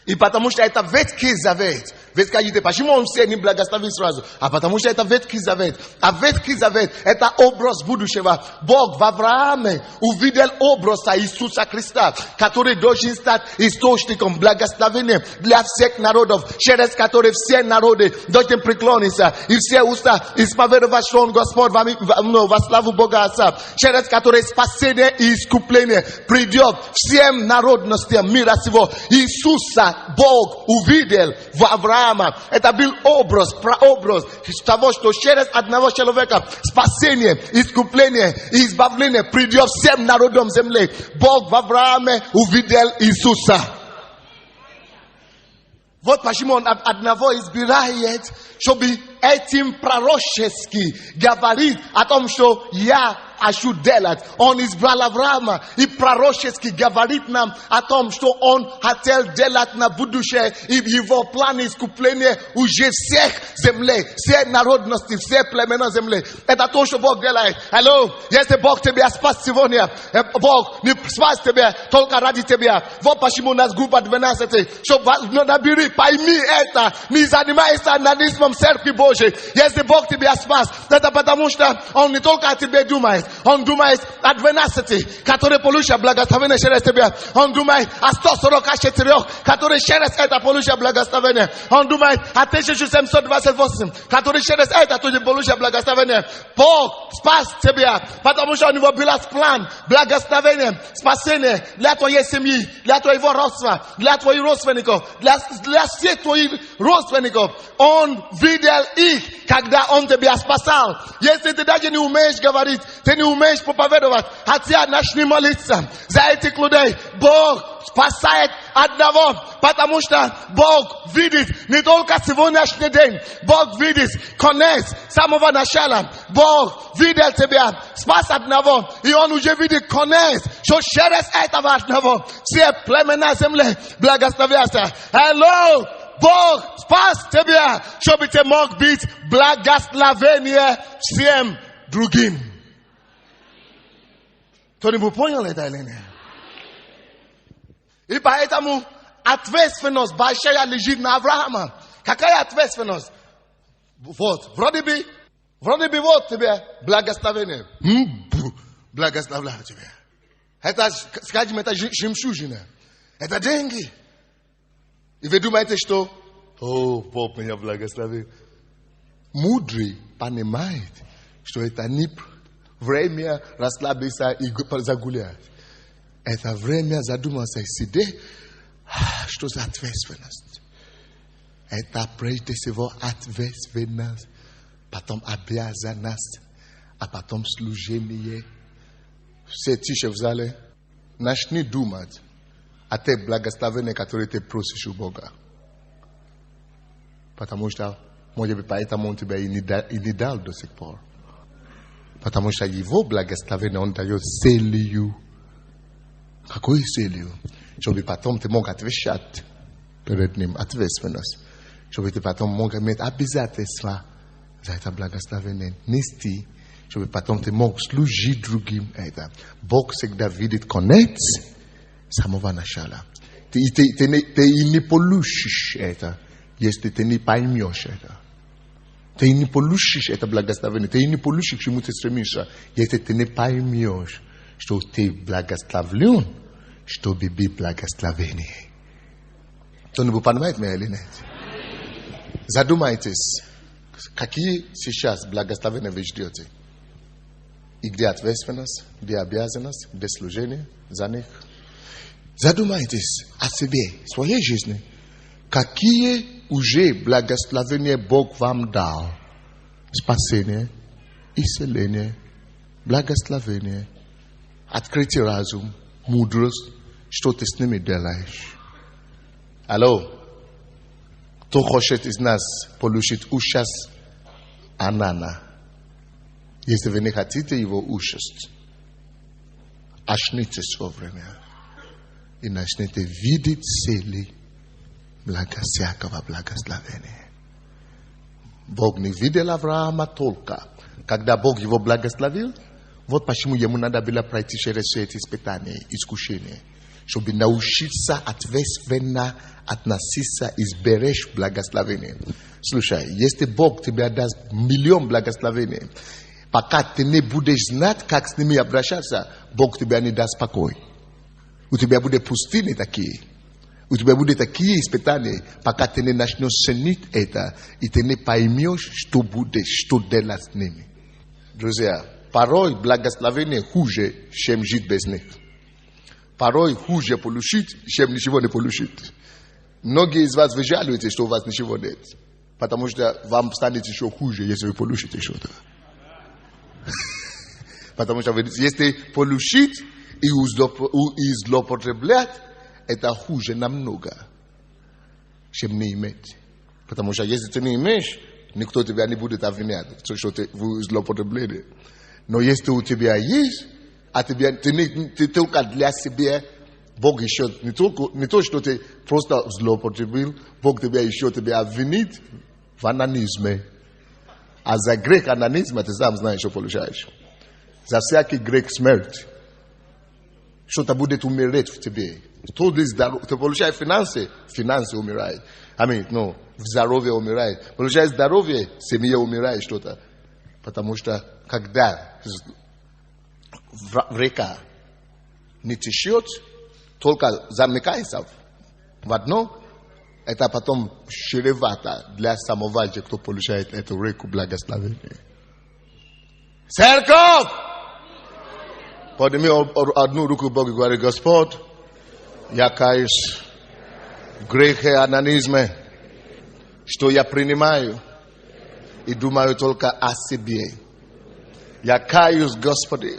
И потому что это Ветхий Завет. Вы скажете, почему он все не благословил сразу? А потому что это Ветхий Завет. А Ветхий Завет – это образ будущего. Бог в Аврааме увидел образ Иисуса Христа, который должен стать источником благословения для всех народов, через который все народы должны преклониться, и все уста исповедовать, что Он Господь во славу Бога Отца, через который спасение и искупление придет всем народностям мира сего. Иисуса Бог увидел в Аврааме. Это был прообраз того, что через одного человека спасение, искупление и избавление придет всем народам земли. Бог в Аврааме увидел Иисуса. Вот почему он одного избирает, чтобы этим пророчески говорит о том, что я хочу делать. Он избрал Авраама и пророчески говорит нам о том, что он хотел делать на будущее, и его план искупления уже всех землей, все народности, все племена земли. Это то, что Бог делает. Алло, если Бог тебя спас сегодня, Бог не спас тебя только ради тебя. Вот почему у нас группа 12, чтобы набери, пойми это, не занимайся анонизмом Церкви Божьей. Если Бог тебя спас, это потому что Он не только о тебе думает, Он думает о 12, которые получат благословение через тебя. Он думает о 144, которые через это получат благословение. Он думает о 1728, которые через это тоже получат благословение. Бог спас тебя, потому что у него был план благословения, спасения для твоей семьи, для твоего родства, для твоих родственников, для всех твоих родственников. Он видел их, когда он тебя спасал. Если ты даже не умеешь говорить, ты не умеешь проповедовать, хотя начни молиться за этих людей. Бог спасает одного, потому что Бог видит не только сегодняшний день, Бог видит конец с самого начала. Бог видел тебя, спас одного, и он уже видит конец, что через этого одного все племена земли благословятся. Hello! Бог спас тебя, чтобы ты мог быть благословение всем другим. Кто-нибудь понял это или нет? И поэтому ответственность большая лежит на Авраама. Какая ответственность? Вот, вроде бы вот тебе благословение. Благословляю тебя. Это, скажем, это жемчужина. Это деньги. И вы думаете, что Бог меня благословил. Мудрый понимает, что это не время расслабиться и загулять. Это время задуматься и сидеть, что за ответственность. Это прежде всего ответственность, потом обязанность, а потом служение. Все тише в зале, начни думать о тех благословениях, которые ты просишь у Бога. Потому что, может быть, поэтому он тебя и не дал до сих пор. Потому что его благословение он дает целью. Какой целью? Чтобы потом ты мог отвечать перед ним, ответственность. Чтобы ты потом мог иметь обязательства за это благословение нести. Чтобы потом ты мог служить другим это. Бог всегда видит конец с самого начала. Ты не получишь это, если ты не поймешь это. Ты не получишь это благословение. Ты не получишь, к чему ты стремишься, если ты не поймешь, что ты благословлен, чтобы быть благословение. Кто-нибудь понимает меня или нет? Задумайтесь, какие сейчас благословения вы ждете? И где ответственность, где обязанность, где служение за них? Задумайтесь о себе, своей жизни. Какие уже благословения Бог вам дал? Спасение, исцеление, благословение, открытый разум, мудрость. Что ты с ними делаешь? Алло? Кто хочет из нас получить участь Анана? Если вы не хотите его участь, очнитесь вовремя и начните видеть цели всякого благословения. Бог не видел Авраама только, когда Бог его благословил. Вот почему ему надо было пройти через все эти испытания, искушения, чтобы научиться ответственно относиться и сберечь благословение. Слушай, если Бог тебе даст миллион благословений, пока ты не будешь знать, как с ними обращаться, Бог тебе не даст покой. У тебя будут пустыни такие. У тебя будут такие испытания, пока ты не начнешь ценить это, и ты не поймешь, что будешь, что делать с ними. Друзья, порой благословение хуже, чем жить без них. Порой хуже получить, чем ничего не получить. Многие из вас вы жалуетесь, что у вас ничего нет. Потому что вам станет еще хуже, если вы получите что-то. Потому что если получить и злоупотреблять, это хуже намного, чем не иметь. Потому что если ты не имеешь, никто тебя не будет обвинять, что ты злоупотребляешь. Но если у тебя есть, а ты только для себя, Бог еще не то, что ты просто злоупотребил, Бог тебя еще обвинит в анонизме. А за грех анонизма ты сам знаешь, что получаешь. За всякий грех смерть. Что-то будет умереть в тебе. Ты получаешь финансы умирают. Здоровье умирает. Получаешь здоровье, семья умирает что-то. Потому что когда река не течет, только замыкается в одно, это потом чревато для самого же, кто получает эту реку благословения. Церковь! Подними одну руку Богу и говори: Господь, я каюсь в грехе анонизме, что я принимаю и думаю только о себе. Я каюсь, Господи,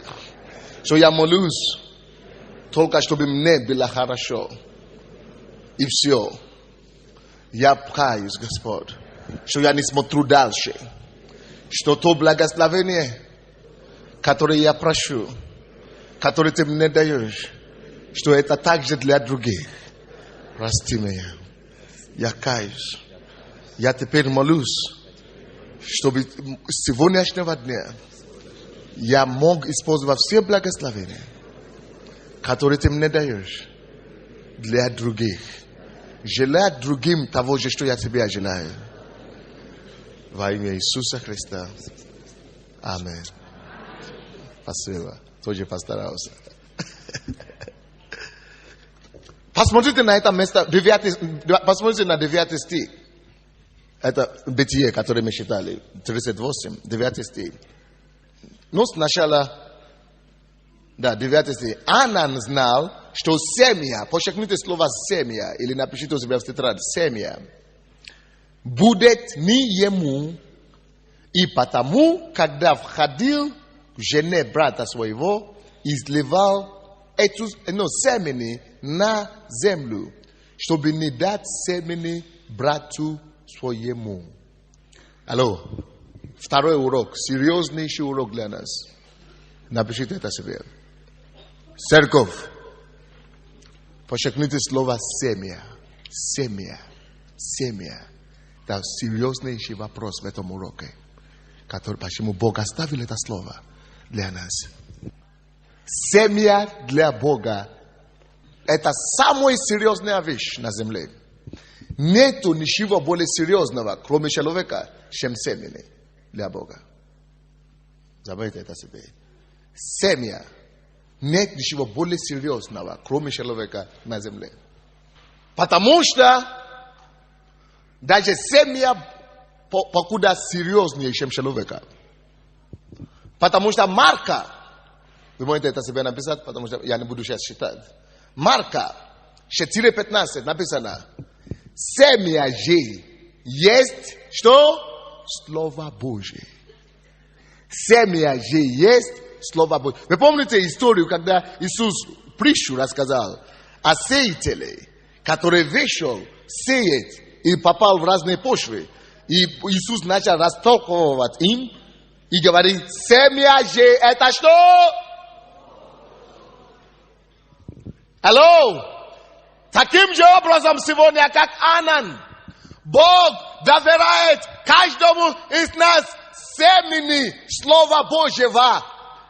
что я молюсь только чтобы мне было хорошо. И все. Я каюсь, Господь, что я не смотрю дальше. Что то благословение, которое я прошу, которое ты мне даешь, что это также для других. Прости меня. Я каюсь. Я теперь молюсь, чтобы с сегодняшнего дня я мог использовать все благословения, которые ты мне даешь, для других. Желать другим того же, что я тебе желаю. Во имя Иисуса Христа. Аминь. Спасибо. Тоже постарался. Посмотрите на это место, посмотрите на 9 стих. Это Бытие, которое мы читали, 38, 9 стих. Ну, сначала, 9 стих. Анан знал, что семья, подчеркните слово семья, или напишите у себя в тетрадь, семья, будет не ему, и потому, когда входил к жене брата своего, изливал эту семени на землю, чтобы не дать семени брату своему. Алло. Второй урок, серьезнейший урок для нас. Напишите это себе. Церковь. Подчеркните слово семья. Семья. Семья. Это серьезнейший вопрос в этом уроке. Почему Бог оставил это слово для нас. Семья для Бога – это самая серьезная вещь на земле. Нету ничего более серьезного, кроме человека, чем семьи для Бога. Забудьте это себе. Семья. Нет ничего более серьезного, кроме человека на земле. Потому что даже семья покуда серьезнее, чем человека. Потому что Марка, вы можете это себе написать, потому что я не буду сейчас читать. Марка 4:15 написано: семья же есть что? Слово Божие. Семья же есть Слово Божие. Вы помните историю, когда Иисус притчу рассказал о сеятеле, который вышел сеять и попал в разные почвы. И Иисус начал растолковывать им и говорит: семья же это что? Алло! Таким же образом сегодня, как Анан, Бог доверяет каждому из нас семени Слова Божьего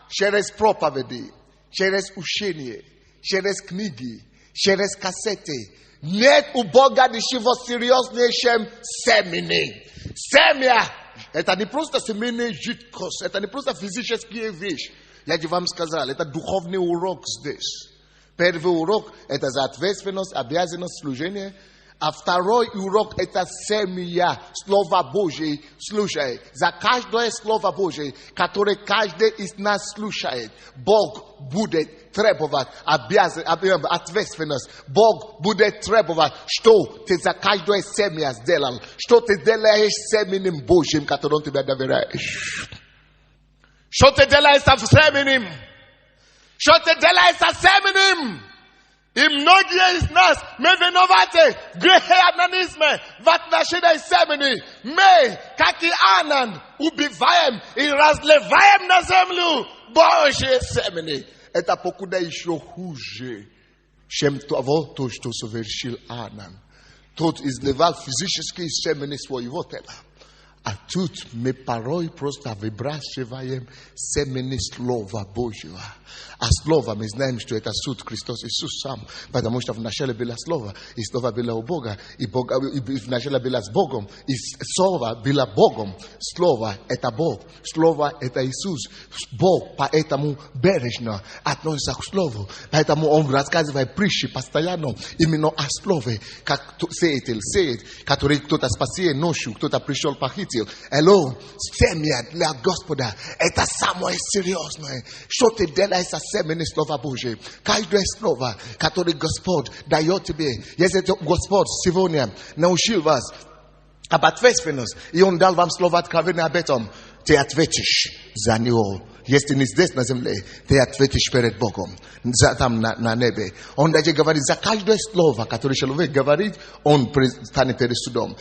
через проповеди, через учение, через книги, через кассеты. Нет у Бога ничего серьезнее, чем семени. Семя – это не просто семейная жидкость, это не просто физическая вещь. Я же вам сказал, это духовный урок здесь. Первый урок – это за ответственность, обязанность, служение. А второй урок – это семья, Слово Божие, слушай. За каждое Слово Божие, которое каждый из нас слушает, Бог будет требовать ответственность. Бог будет требовать, что ты за каждое семя сделал. Что ты делаешь с семенем Божьим, которым тебя доверяешь. Что ты делаешь с семенем? Что ты делаешь с семенем? И многие из нас, мы виноваты в грехе анонизме, в отношении семени. Мы, как и Анан, убиваем и разливаем на землю Божье семени. Это покуда еще хуже, чем того, что совершил Анан. Тот изливал физические семени своего тела. А тут мы порой просто выбрасываем семени Слова Божьего. А Слово, мы знаем, что это суд Христос Иисус сам. Потому что вначале было Слово, и Слово было у Бога, и вначале было с Богом, и Слово было Богом. Слово – это Бог, Слово – это Иисус. Бог поэтому бережно относится к Слову. Поэтому Он рассказывает притчи постоянно именно о Слове. Как сеятель сеет, который кто-то спасет ночью, кто-то пришел похитил. Hello, семя для Господа – это самое серьезное. Что ты делаешь со семени Слова Божьего? Каждое слово, которое Господь дает тебе, если Господь сегодня научил вас об ответственности, и Он дал вам слово откровения об этом, ты ответишь за него. Если не здесь на земле, ты ответишь перед Богом, там на небе. Он даже говорит, за каждое слово, которое человек говорит, он станет перед судом.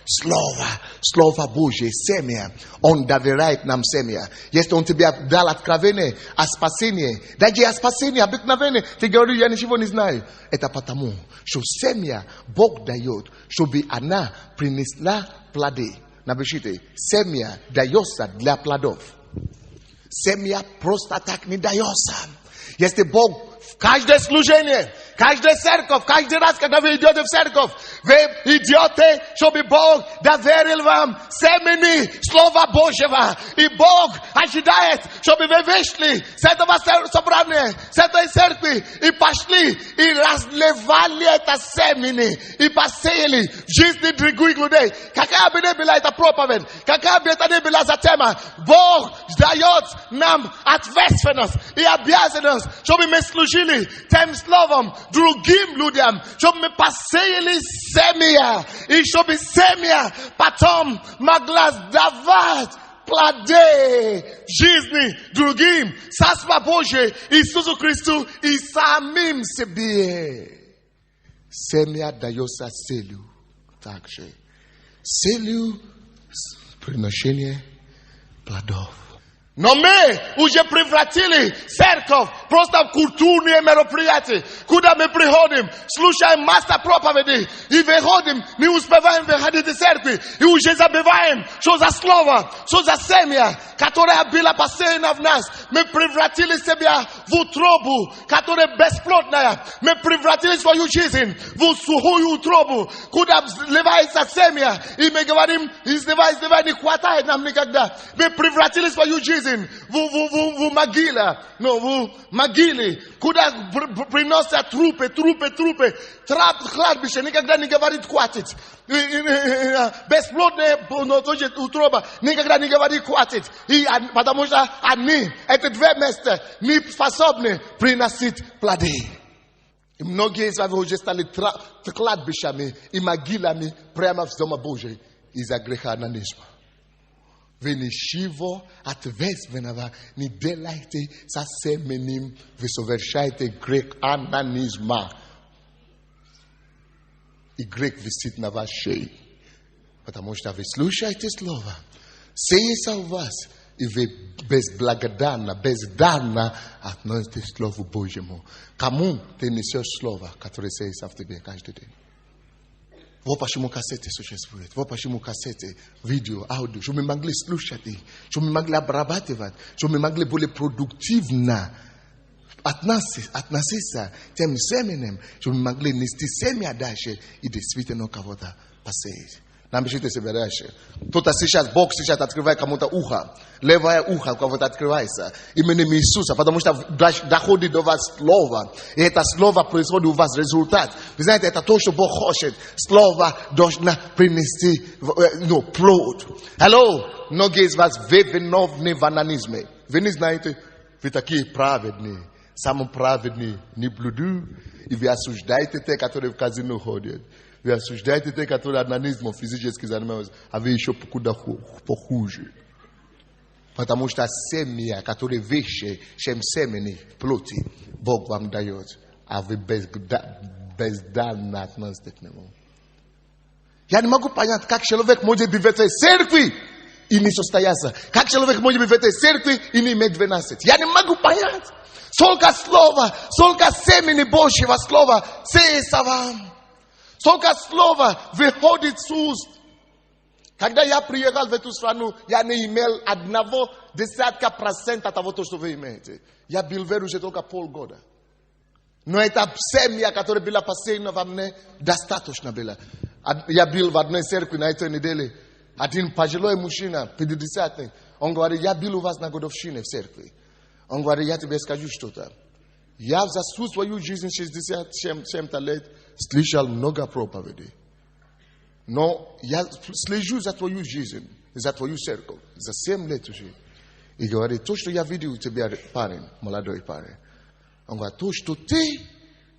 Слово Божье, семя. Он доверяет нам семя. Если Он тебе дал откровение о спасении, даже о спасении обыкновенное, ты говоришь, я ничего не знаю. Это потому, что семя Бог дает, чтобы она принесла плоды. Напишите, семя дается для плодов. Семя просто так не дается. Если Бог в каждое служение, каждая церковь, каждый раз, когда вы идете в церковь, вы идете, чтобы Бог доверил вам семени Слова Божьего. И Бог ожидает, чтобы вы вышли с этого собрания, с этой церкви, и пошли, и разливали это семени, и посеяли в жизни других людей. Какая бы ни была эта проповедь, какая бы это ни была за тема, Бог дает нам ответственность и обязанность, чтобы мы служили тем словом другим людям, чтобы мы посеяли семя, и чтобы семя потом могла давать плоды в жизни другим, Царство Божие, Иисусу Христу и самим себе. Семя дается с целью также. С целью приношения плодов. Но мы уже превратили церковь просто в культурные мероприятия, куда мы приходим, слушаем масса проповедей и выходим, не успеваем выходить из церкви и уже забываем, что за слово, что за семя, которое было посеяно в нас. Мы превратили себя в утробу, которая бесплодная. Мы превратили свою жизнь в сухую утробу, куда сливается семя, и мы говорим, изливай, не хватает нам никогда. Мы превратили свою жизнь в могиле, куда приносят трупы. Кладбище никогда не говорит хватит. Бесплодная утроба никогда не говорит хватит. Потому что они, эти две места, не способны приносить плоды. И многие из вас уже стали кладбищами и могилами прямо в Доме Божьем из-за греха анонизма. Вы ничего ответственного не делаете со семенем, вы совершаете грех анонизма. И грех висит на вашей шее. Потому что вы слушаете слово, сеется у вас, и вы бездарно относитесь к Слову Божьему. Кому ты несешь слово, которое сеется в тебе каждый день? Вот почему кассеты существуют, вот почему кассеты, видео, аудио, чтобы мы могли слушать их, чтобы мы могли обрабатывать, чтобы мы могли более продуктивно относиться к тем семенем, чтобы мы могли нести семя дальше и действительно кого-то посеять. Напишите себе дальше. Кто-то сейчас, Бог сейчас открывает кому-то ухо, левое ухо у кого-то открывается именем Иисуса, потому что доходит до вас слово, и это слово производит у вас результат. Вы знаете, это то, что Бог хочет. Слово должно принести плод. Hello, многие из вас виновны в анонизме. Вы не знаете, вы такие праведные, самые праведные не блюдут, и вы осуждаете те, которые в казино ходят. Вы осуждаете те, которые анонизмом физически занимаются, а вы еще куда похуже. Потому что семя, которое выше, чем семени плоти, Бог вам дает, а вы бездарно относитесь к нему. Я не могу понять, как человек может быть в этой церкви и не состояться. Как человек может быть в этой церкви и не иметь 12. Я не могу понять. Сколько слова, сколько семени Божьего слова сеется вам. Сколько слова выходит с уст. Когда я приехал в эту страну, я не имел одного десятка процента того, что вы имеете. Я был верующий только полгода. Но эта семья, которая была посеяна во мне, достаточно была. Я был в одной церкви на этой неделе. Один пожилой мужчина, 50-й, он говорит, я был у вас на годовщине в церкви. Он говорит, я тебе скажу что-то. Я за всю свою жизнь, 60 чем-то лет, слышал много проповедей. Но я слежу за твою жизнь, за твою церковь, за 7 лет уже. И говорит, то, что я видел у тебя, парень, молодой парень. Он говорит, то, что ты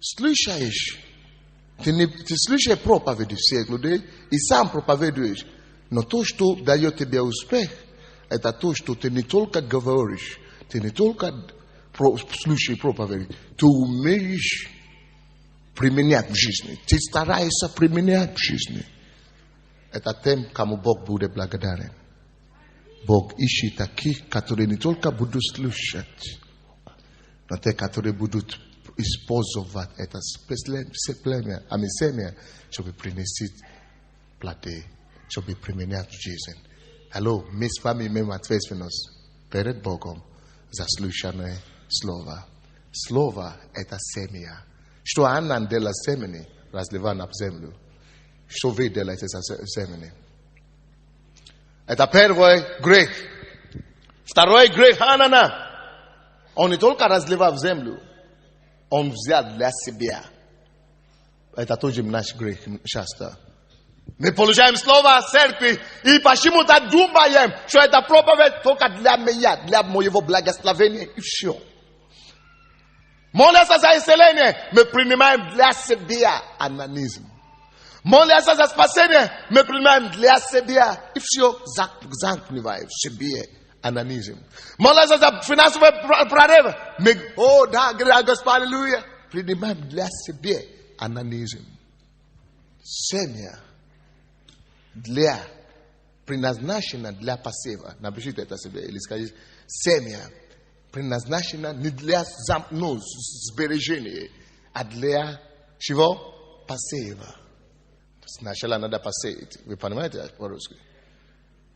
слышишь, ты слышишь проповеди всех людей и сам проповедуешь. Но то, что дает тебе успех, это то, что ты не только говоришь, ты не только слушаешь проповеди, ты умеешь применять в жизни. Ты стараешься применять в жизни. Это тем, кому Бог будет благодарен. Бог ищет таких, которые не только будут слушать, но те, которые будут использовать это племя, семя, чтобы принести плоды, чтобы применять в жизнь. Алло, мы с вами имеем ответственность перед Богом за слушанное слово. Слово – это семя. Что Анна делала семени, разливая на землю. Что вы делаете за семени? Это первый грех. Второй грех Анана. Он не только разливал в землю, он взял для себя. Это тоже наш грех часто. Мы получаем слово церкви и почему-то думаем, что это проповедь только для меня, для моего благословения и все. Молясь за исцеление, мы принимаем для себя анонизм. Молясь за спасение, мы принимаем для себя и все замкнываем в себе анонизм. Молясь за финансовый прорыв, мы, да, Господь, аллилуйя, принимаем для себя анонизм. Семя для предназначено для посева. Напишите это себе или скажите, семя предназначено не для сбережения, а для чего? Посева. Сначала надо посеять. Вы понимаете по-русски?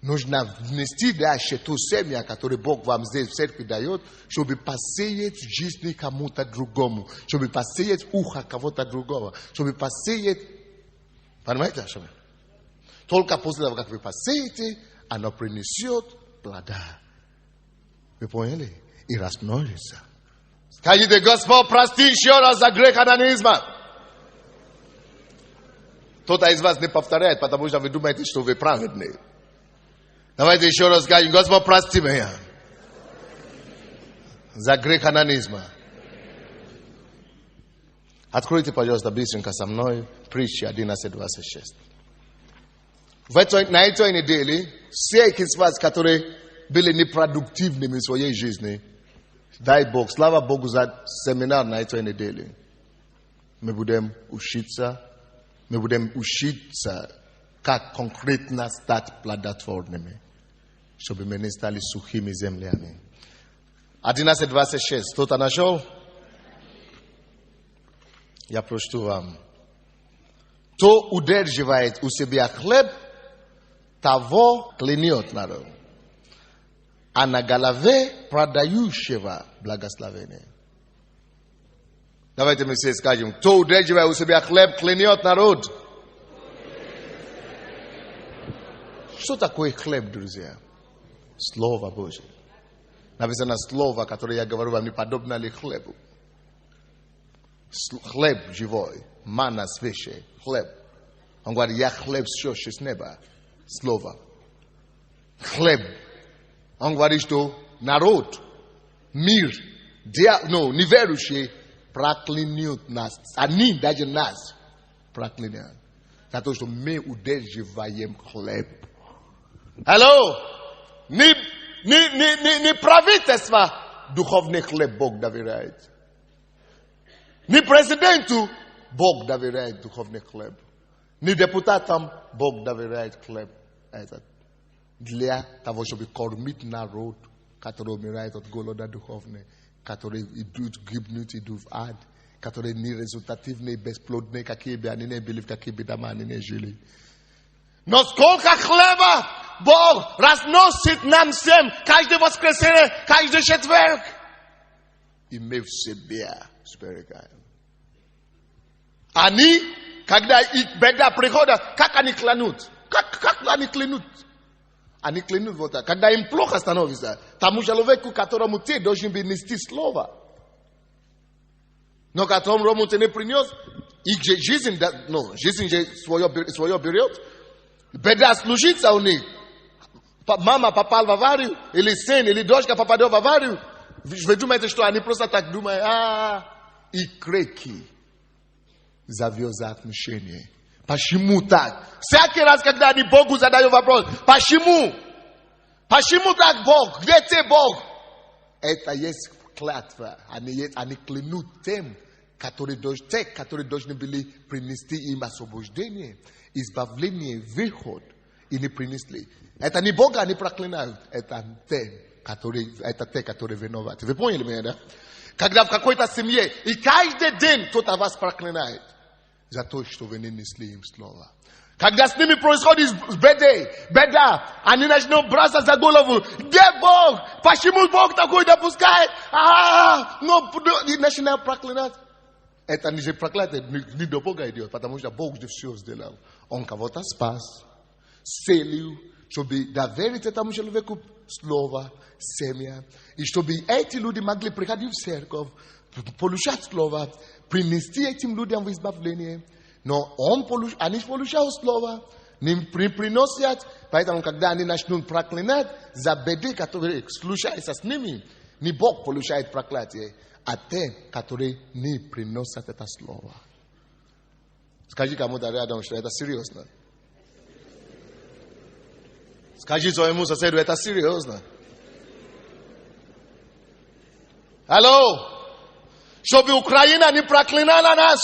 Нужно внести дальше ту семя, которую Бог вам здесь в церкви дает, чтобы посеять в жизни кому-то другому, чтобы посеять ухо кого-то другого, чтобы посеять... Понимаете, что? Только после того, как вы посеете, оно принесет плода. Вы поняли? И размножится. Скажите, Господь, прости еще раз за грех анонизма. Кто-то из вас не повторяет, потому что вы думаете, что вы праведны. Давайте еще раз скажем, Господь, прости меня за грех анонизма. Откройте, пожалуйста, быстренько со мной притча 11:26. На этой неделе все из вас, которые были непродуктивными в своей жизни, дай Бог, слава Богу за семинар на этой неделе. Мы будем учиться, как конкретно стать плодотворными, чтобы мы не стали сухими землями. 11:26. Кто-то нашел? Я прочту вам. Кто удерживает у себя хлеб, того клянет народ, а на голове продающего благословение. Давайте мы все скажем, кто удерживает у себя хлеб, клянет народ. Что такое хлеб, друзья? Слово Божье. Написано слово, которое я говорю вам, не подобно ли хлебу. Хлеб живой, манна свежая, хлеб. Он говорит, я хлеб сшедший с неба. Слово. Хлеб. Он говорит, что народ, мир, неверующие проклянут нас. Они даже нас проклянут. За то, что мы удерживаем хлеб. Алло! Не правительство духовный хлеб Бог доверяет. Не президенту Бог доверяет духовный хлеб. Не депутатам Бог доверяет хлеб этот. Для того, чтобы кормить народ, который умирает от голода духовного, которые идут гибнуть, идут в ад, которые не результативные, бесплодные, какие бы они не были, какие бы дома они не жили. Но сколько хлеба Бог разносит нам всем каждое воскресенье, каждый четверг. И мы в себе сберегаем. Они, когда их беда приходит, как они клянут? Как они клянут? Они клянут вот так. Когда им плохо становится, тому человеку, которому ты должен бы нести слово. Но которому ты не принес, их жизнь, жизнь же свое берет. Беда случится у них. Мама попала в аварию, или сын, или дочка попадет в аварию. Вы думаете, что они просто так думают, и крики завязывают отношения. Почему так? Всякий раз, когда они Богу задают вопрос, почему? Почему так Бог? Где ты Бог? Это есть клятва. Они клянут тем, которые должны были принести им освобождение, избавление, выход, и не принесли. Это не Бога они проклинают, это те, которые виноваты. Вы поняли меня, да? Когда в какой-то семье, и каждый день кто-то вас проклинает за то, что вы не несли им слово. Когда с ними происходит беда, они начнут браться за голову. Где Бог? Почему Бог такой допускает? И начинают проклинать. Это не проклятие, не до Бога идет, потому что Бог же все сделал. Он кого-то спас, исцелил, чтобы доверить этому человеку слово, семя, и чтобы эти люди могли приходить в церковь, получать слово, принести этим людям в избавление. Но они получают слово, не приносят, поэтому, когда они начнут проклинать за беды, которые случаются с ними, не Бог получает проклятие, а те, которые не приносят это слово. Скажи кому-то рядом, что это серьезно. Скажи своему соседу, это серьезно. Алло! Чтобы Украина не проклинала нас,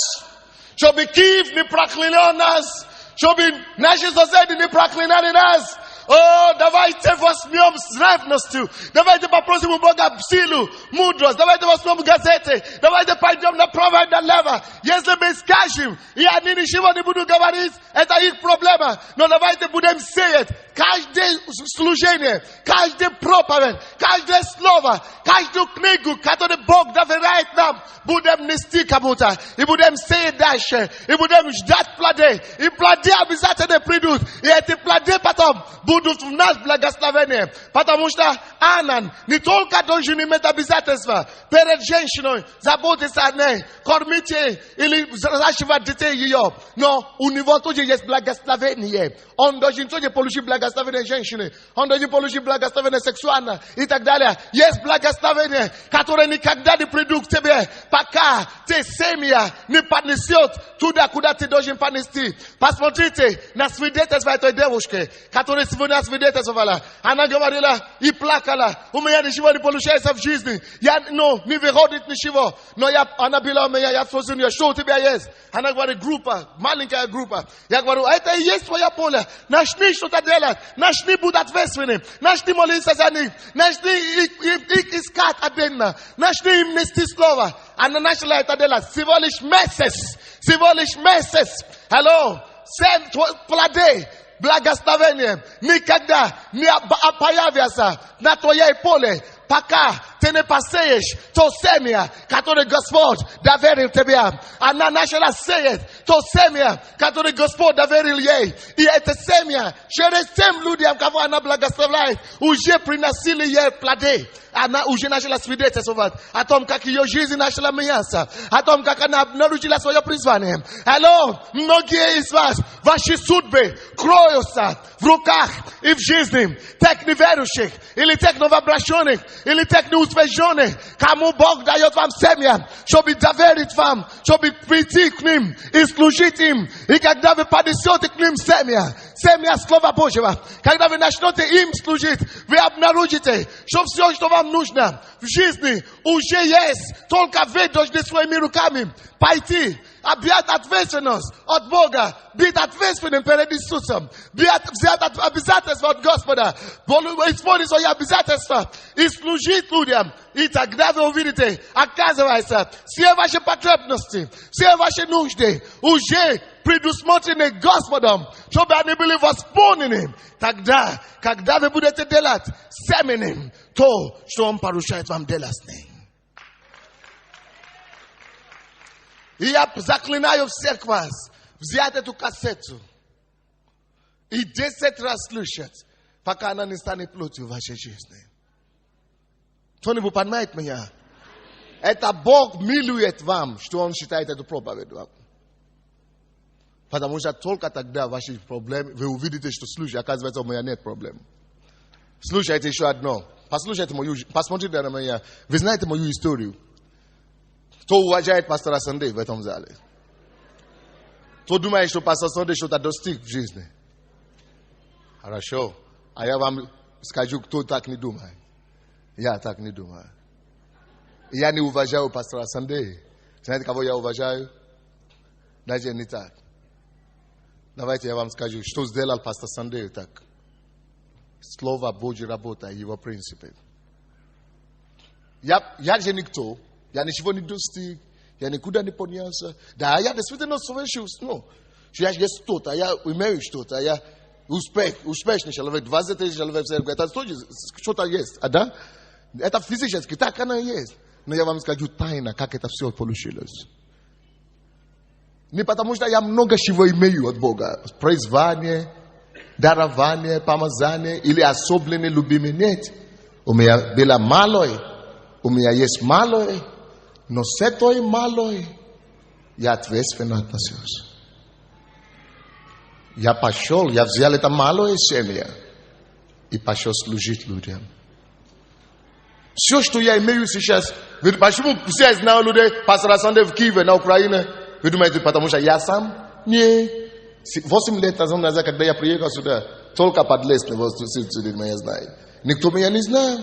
чтобы Киев не проклинал нас, чтобы наши соседи не проклинали нас. Давайте возьмем с ревностью. Давайте попросим у Бога силу, мудрость. Давайте возьмем газеты. Давайте пойдем направо и налево. Если мы скажем, и они ничего не будут говорить, это их проблема. Но давайте будем сеять. Каждое служение, каждая проповедь, каждое слово, каждую книгу, которую Бог доверяет нам, будем нести кому-то. И будем сеять дальше. И будем ждать плоды. И плоды обязательно придут. И эти плоды потом будут в нас благословения. Потому что Анан не только должен иметь обязательства перед женщиной, заботиться о ней, кормить ей или взращивать детей ее. Но у него тоже есть благословение. Он должен тоже получить благословение женщины. Он должен получить благословение сексуально и так далее. Есть благословение, которое никогда не придут к тебе, пока ты семья не поднесет туда, куда ты должен поднести. Посмотрите на свидетельство этой девушки, которая сегодня свидетельствовала. Она говорила и плакала. У меня ничего не получается в жизни. Не выходит ничего. Но она была у меня, я спросил ее, что у тебя есть? Она говорит, группа, маленькая группа. Я говорю, это и есть твое поле. Начни что-то делать. Начни быть ответственным. Начни молиться за них. Начни их искать отдельно. Начни им нести слово. Она начала это делать. Всего лишь месяц. Всего лишь месяц. Алло. 7 плоды. Благословение никогда не появится на твоей поле, пока ты не посеешь то семя, которое Господь доверил тебе. Она начала сеять то семя, которое Господь доверил ей. И это семя через тем людям, кого она благословляет, уже приносили ей плоды. Она уже начала свидетельствовать о том, как ее жизнь начала меняться, о том, как она обнаружила свое призвание. Алло, многие из вас, ваши судьбы кроются в руках и в жизни тех неверующих, или тех новообращенных, или тех неуспешных, кому Бог дает вам семя, чтобы доверить вам, чтобы прийти к ним и служить им. И когда вы поднесете к ним семя Слова Божьего, когда вы начнете им служить, вы обнаружите, что все, что вам нужно в жизни, уже есть. Только вы должны своими руками пойти, взять ответственность от Бога, быть ответственным перед Иисусом, взять обязательства от Господа, исполнить свои обязательства и служить людям. И тогда вы увидите, оказывается, все ваши потребности, все ваши нужды уже предусмотрены Господом, чтобы они были восполнены. Тогда, когда вы будете делать семенем то, что Он поручает вам делать с ним. И я заклинаю всех вас взять эту кассету и 10 раз слушать, пока она не станет плотью в вашей жизни. Кто-нибудь понимает меня? Это Бог милует вам, что Он считает эту проповедь вам. Потому что только тогда ваши проблемы, вы увидите, что слушай, оказывается, у меня нет проблем. Слушайте еще одно. Послушайте посмотрите на меня. Вы знаете мою историю. Кто уважает пастора Сандей в этом зале? Кто думает, что пастор Сандей что-то достиг в жизни? Хорошо. А я вам скажу, кто так не думает. Я так не думаю. Я не уважаю пастора Сандей. Знаете, кого я уважаю? Даже не так. Давайте я вам скажу, что сделал пастор Сандей так. Слово Божье работа, его принципы. Я же никто. Я ничего не достиг. Я никуда не поднялся. Да, я действительно совершил. Ну, я есть что-то, я имею что-то, я успешный человек, 20 тысяч человек в церкви. Это что-то есть, а да? Это физически, так оно и есть. Но я вам скажу тайна, как это все получилось. Не потому что я много чего имею от Бога. Призвание, дарование, помазание или особенный любимый. Нет. У меня было малое. У меня есть малое. Но с этой малой я ответственно относился. Я пошел, я взял это малое семя и пошел служить людям. Все, что я имею сейчас, почему все знают людей, пастора Сандей в Киеве, на Украине? Вы думаете, потому что я сам? Нет. 8 лет назад, когда я приехал сюда, только подлезли, меня знает. Никто меня не знал.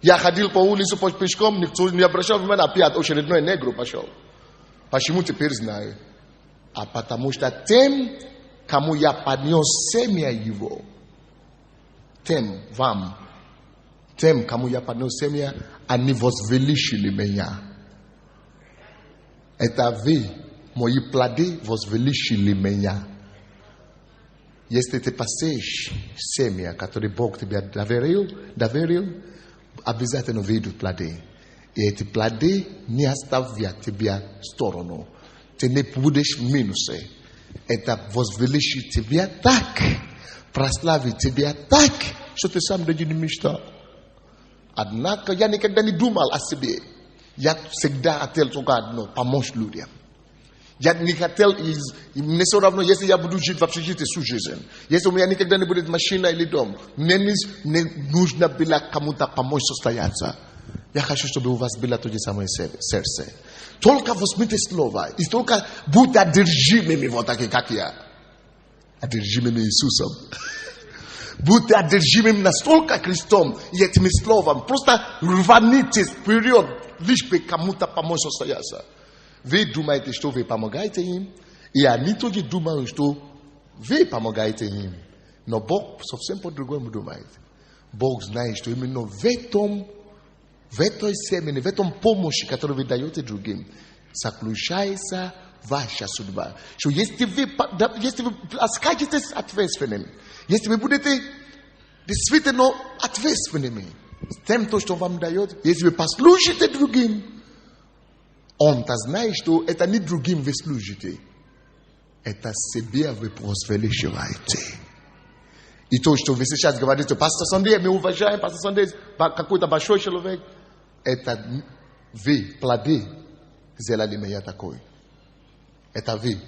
Я ходил по улице пешком, никто не обращал внимания, опять очередной негру пошел. Почему теперь знаю? А потому что тем, кому я поднес семя его, тем вам, тем, кому я поднес семя, они возвеличили меня. Это вы, мои плоды, возвеличили меня. Если ты посеешь семя, которое Бог тебе доверил, обязательно выйдут плоды. И эти плоды не оставят тебя в сторону. Ты не будешь в минусе. Это возвеличит тебя так, прославит тебя так, что ты сам даже не мечтал. Однако я никогда не думал о себе. Я всегда хотел только одно – помочь людям. Я не хотел, мне все равно, если я буду жить в общежитии всю жизнь. Если у меня никогда не будет машина или дом. Мне не нужно было кому-то помочь состояться. Я хочу, чтобы у вас было то же самое сердце. Только возьмите слово. И только будьте одержимыми вот такие, как я. Одержимыми Иисусом. Будьте одержимыми настолько Христом и этими словами. Просто рванитесь вперед, лишь бы кому-то помочь состояться. Вы думаете, что вы помогаете им, и они тоже думают, что вы помогаете им. Но Бог совсем по-другому думает. Бог знает, что именно в этой семени, в этом помощи, которую вы даете другим, заключается ваша судьба. Что если вы окажетесь ответственными, если вы будете действительно ответственными с тем, что вам дает, если вы послужите другим, он-то знает, что это не другим вы служите. Это себе вы возвеличиваете. И то, что вы сейчас говорите, пастор Сандей, мы уважаем, пастор Сандей, какой-то большой человек, это вы, плоды, сделали меня такой. Это вы.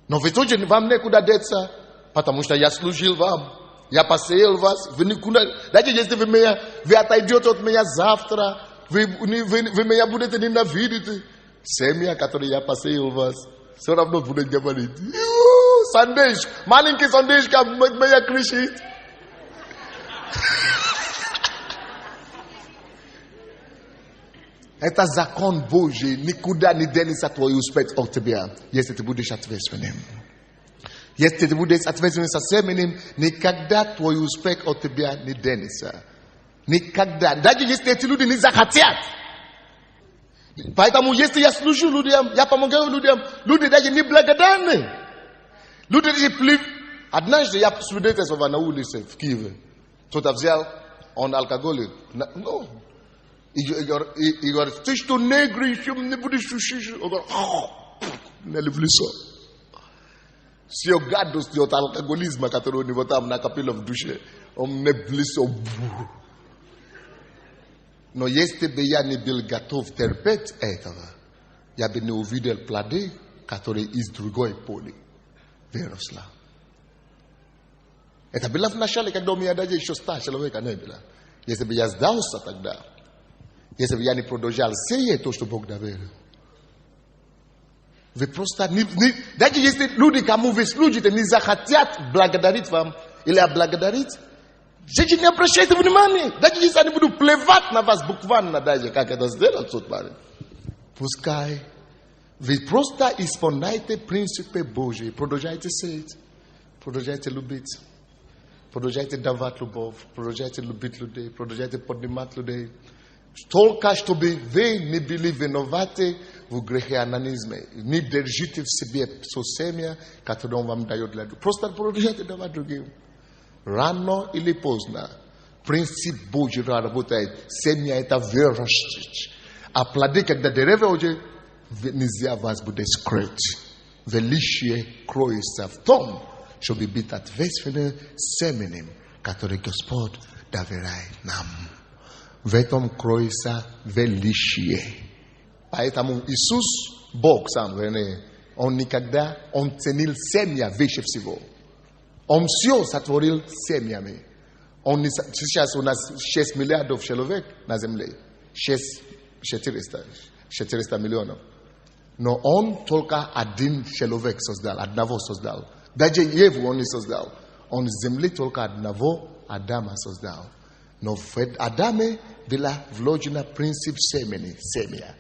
Но вы тоже, вам некуда деться, потому что я служил вам. Я посеял вас. Вы никуда, даже если вы отойдете от меня завтра, вы меня будете ненавидеть. Семья, которую я посеял вас, все равно будет говорить. Сандейш, маленький Сандейшка меня кричит. Это закон Божий. Никуда не денется твой успех от тебя, если ты будешь ответственным. Если ты будешь ответственным со семенем, никогда твой успех от тебя не денется. Никогда. Даже если эти люди не захотят. Поэтому, если я служу людям, я помогаю людям, люди даже не благодарны. Люди даже Однажды я свидетельствовал на улице в Киеве. Кто-то взял, он алкоголик. Ну, и говорит, ты что, негр, еще не будешь шушить? Он говорит, мне в лицо. Все гадости от алкоголизма, который у него там накопило в душе, он мне в лицо. Но если бы я не был готов терпеть этого, я бы не увидел плоды, которые из другой поля выросла. Это было в начале, когда у меня даже еще 100 человека не было. Если бы я сдался тогда, если бы я не продолжал сеять то, что Бог доверил, вы просто даже если люди, кому вы служите, не захотят благодарить вам или облагодарить, gente не обращайте внимания. Даже если они будут плевать на вас буквально, даже как это сделал тот парень. Пускай вы просто исполняйте принципы Божьи, продолжайте сеять, продолжайте любить, продолжайте давать любовь, продолжайте любить людей, продолжайте поднимать людей. Только чтобы вы не были виноваты в грехианизме, не держите в себе все семя, которое Он вам дает для других. Просто продолжайте давать другим. Рано или поздно принцип Божий работает. Семя это вырастет. А плоды, когда деревья уже, нельзя вас будет скрыть. Величие кроется в том, чтобы быть ответственным семенем, который Господь доверяет нам. В этом кроется величие. Поэтому Иисус, Бог сам, Он никогда, Он ценил семя выше всего. Он все сотворил семьями. Сейчас у нас 6 миллиардов человек на земле. 400 миллионов. Но Он только один человек создал, одного создал. Даже Еву Он не создал. Он с земли только одного Адама создал. Но в Адаме была вложена принцип семя.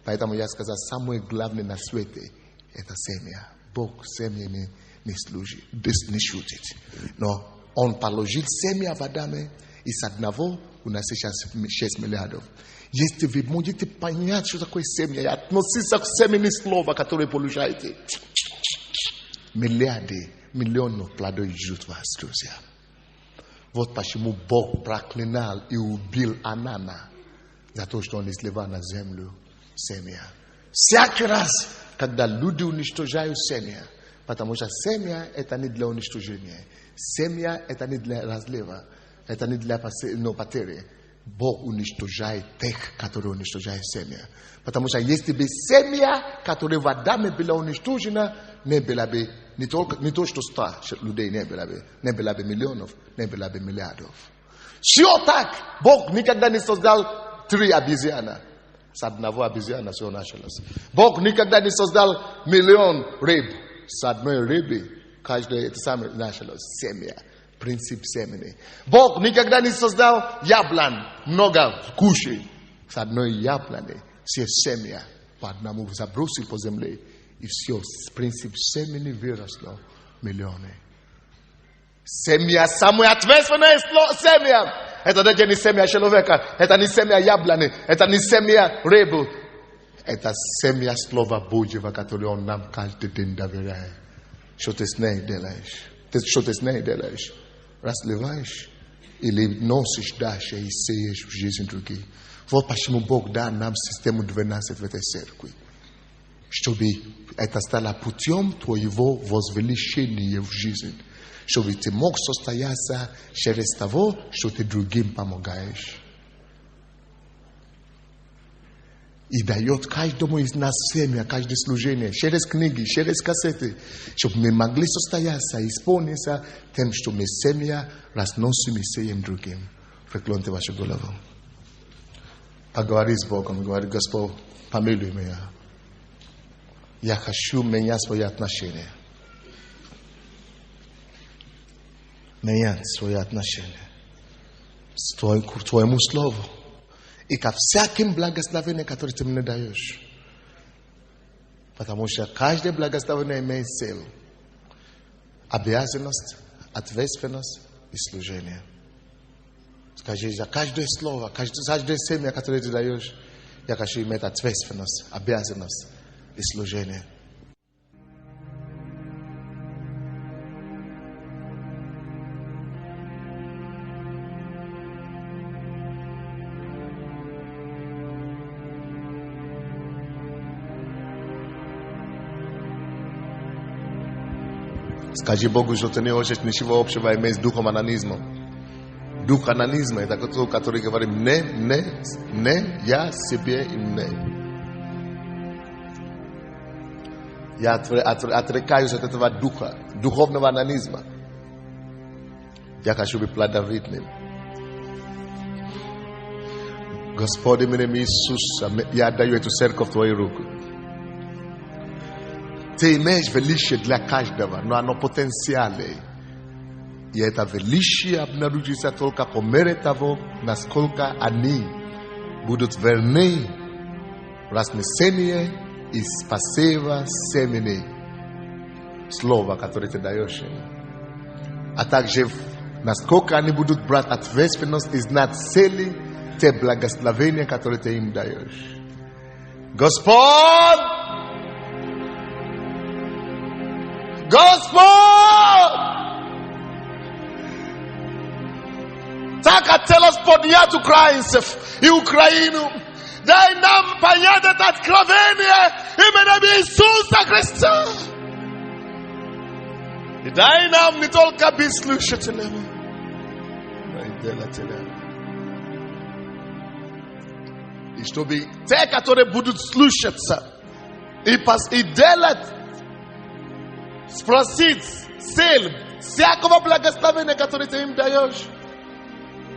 Поэтому я сказал, самое главное на свете – это семя. Бог семя не служит, не шутит. Но Он положил семя в Адаме, и с одного у нас сейчас 6 миллиардов. Если вы можете понять, что такое семя, и относиться к семени слова, которое получаете, миллиарды, миллионов плодов ждут вас, друзья. Вот почему Бог проклинал и убил Анана за то, что он изливал на землю семя. Всякий раз, когда люди уничтожают семя, потому что семя это не для уничтожения, семя это не для разлива, это не для потери. Бог уничтожает тех, которые уничтожают семя. Потому что если бы семя, которое в Адаме было уничтожено, не было бы не то, что 100 людей не было бы миллионов, не было бы миллиардов. Все так. Бог никогда не создал 3 обезьяны. С одного обезьяна все началось. Бог никогда не создал 1 миллион рыб. С одной рыбы каждое это самое началось. Семя. Принцип семени. Бог никогда не создал яблон. Много кушай. С одной яблони все семя по одному забросил по земле. И все, принцип семени выросло миллионы. Семя самое ответственное семя. Это даже не семя человека. Это не семя яблони. Это не семя рыбы. Это семя Слова Божьего, которое Он нам каждый день доверяет. Что ты с ней делаешь? Что ты с ней делаешь? Разливаешь? Или носишь дальше и сеешь в жизнь других? Вот почему Бог дал нам систему 12 в этой церкви. Чтобы это стало путем твоего возвеличения в жизни. Чтобы ты мог состояться через того, что ты другим помогаешь. И дает каждому из нас семя, каждое служение, через книги, через кассеты, чтобы мы могли состояться, исполниться тем, что мы семя разносим и сеем другим. Преклоните вашу голову. Поговори с Богом, говори, Господь, помилуй меня. Я хочу менять свои отношения. Менять свои отношения к Твоему Слову. И ко всяким благословениям, которые Ты мне даешь. Потому что каждое благословение имеет цель. Обязанность, ответственность и служение. Скажи, за каждое слово, каждое семя, которое Ты даешь, я хочу иметь ответственность, обязанность и служение. Скажи Богу, что ты не хочешь ничего общего иметь с духом анонизма. Дух анонизма – это тот, который говорит не, я себе и не. Я отрекаюсь от этого духа, духовного анонизма. Я хочу быть плодовитым. Господи, именем Иисуса, я отдаю эту церковь в Твои руки. Ты имеешь величие для каждого, но оно потенциальное. И это величие обнаружится только по мере того, насколько они будут верны в разнесении и спасибо семени слова, которое ты даешь им. А также насколько они будут брать ответственность и знать цели те благословения, которые ты им даешь. Господь! Господь! Так отелось поднять украинцев и Украину. Дай нам понять это откровение именем Иисуса Христа. И дай нам не только быть слушателями, но и делателями. И чтобы те, которые будут слушаться и делать, спросить цель всякого благословения, которое ты им даешь,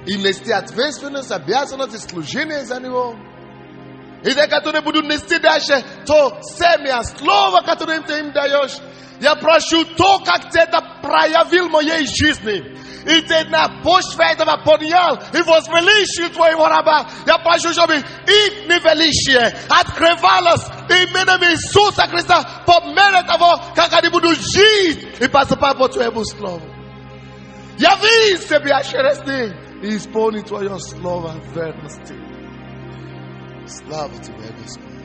и нести ответственность, обязанность и служение за него. И те, которые будут нести дальше то семя, слово, которое ты им даешь. Я прошу то, как ты это проявил в моей жизни. И ты на почве этого поднял и возвеличил твоего раба. Я прошу, чтобы их невеличие открывалось именем Иисуса Христа по мере того, как они будут жить и поступать по твоему слову. Яви себя через них и исполни твое слово в верности. Слава тебе, Господь.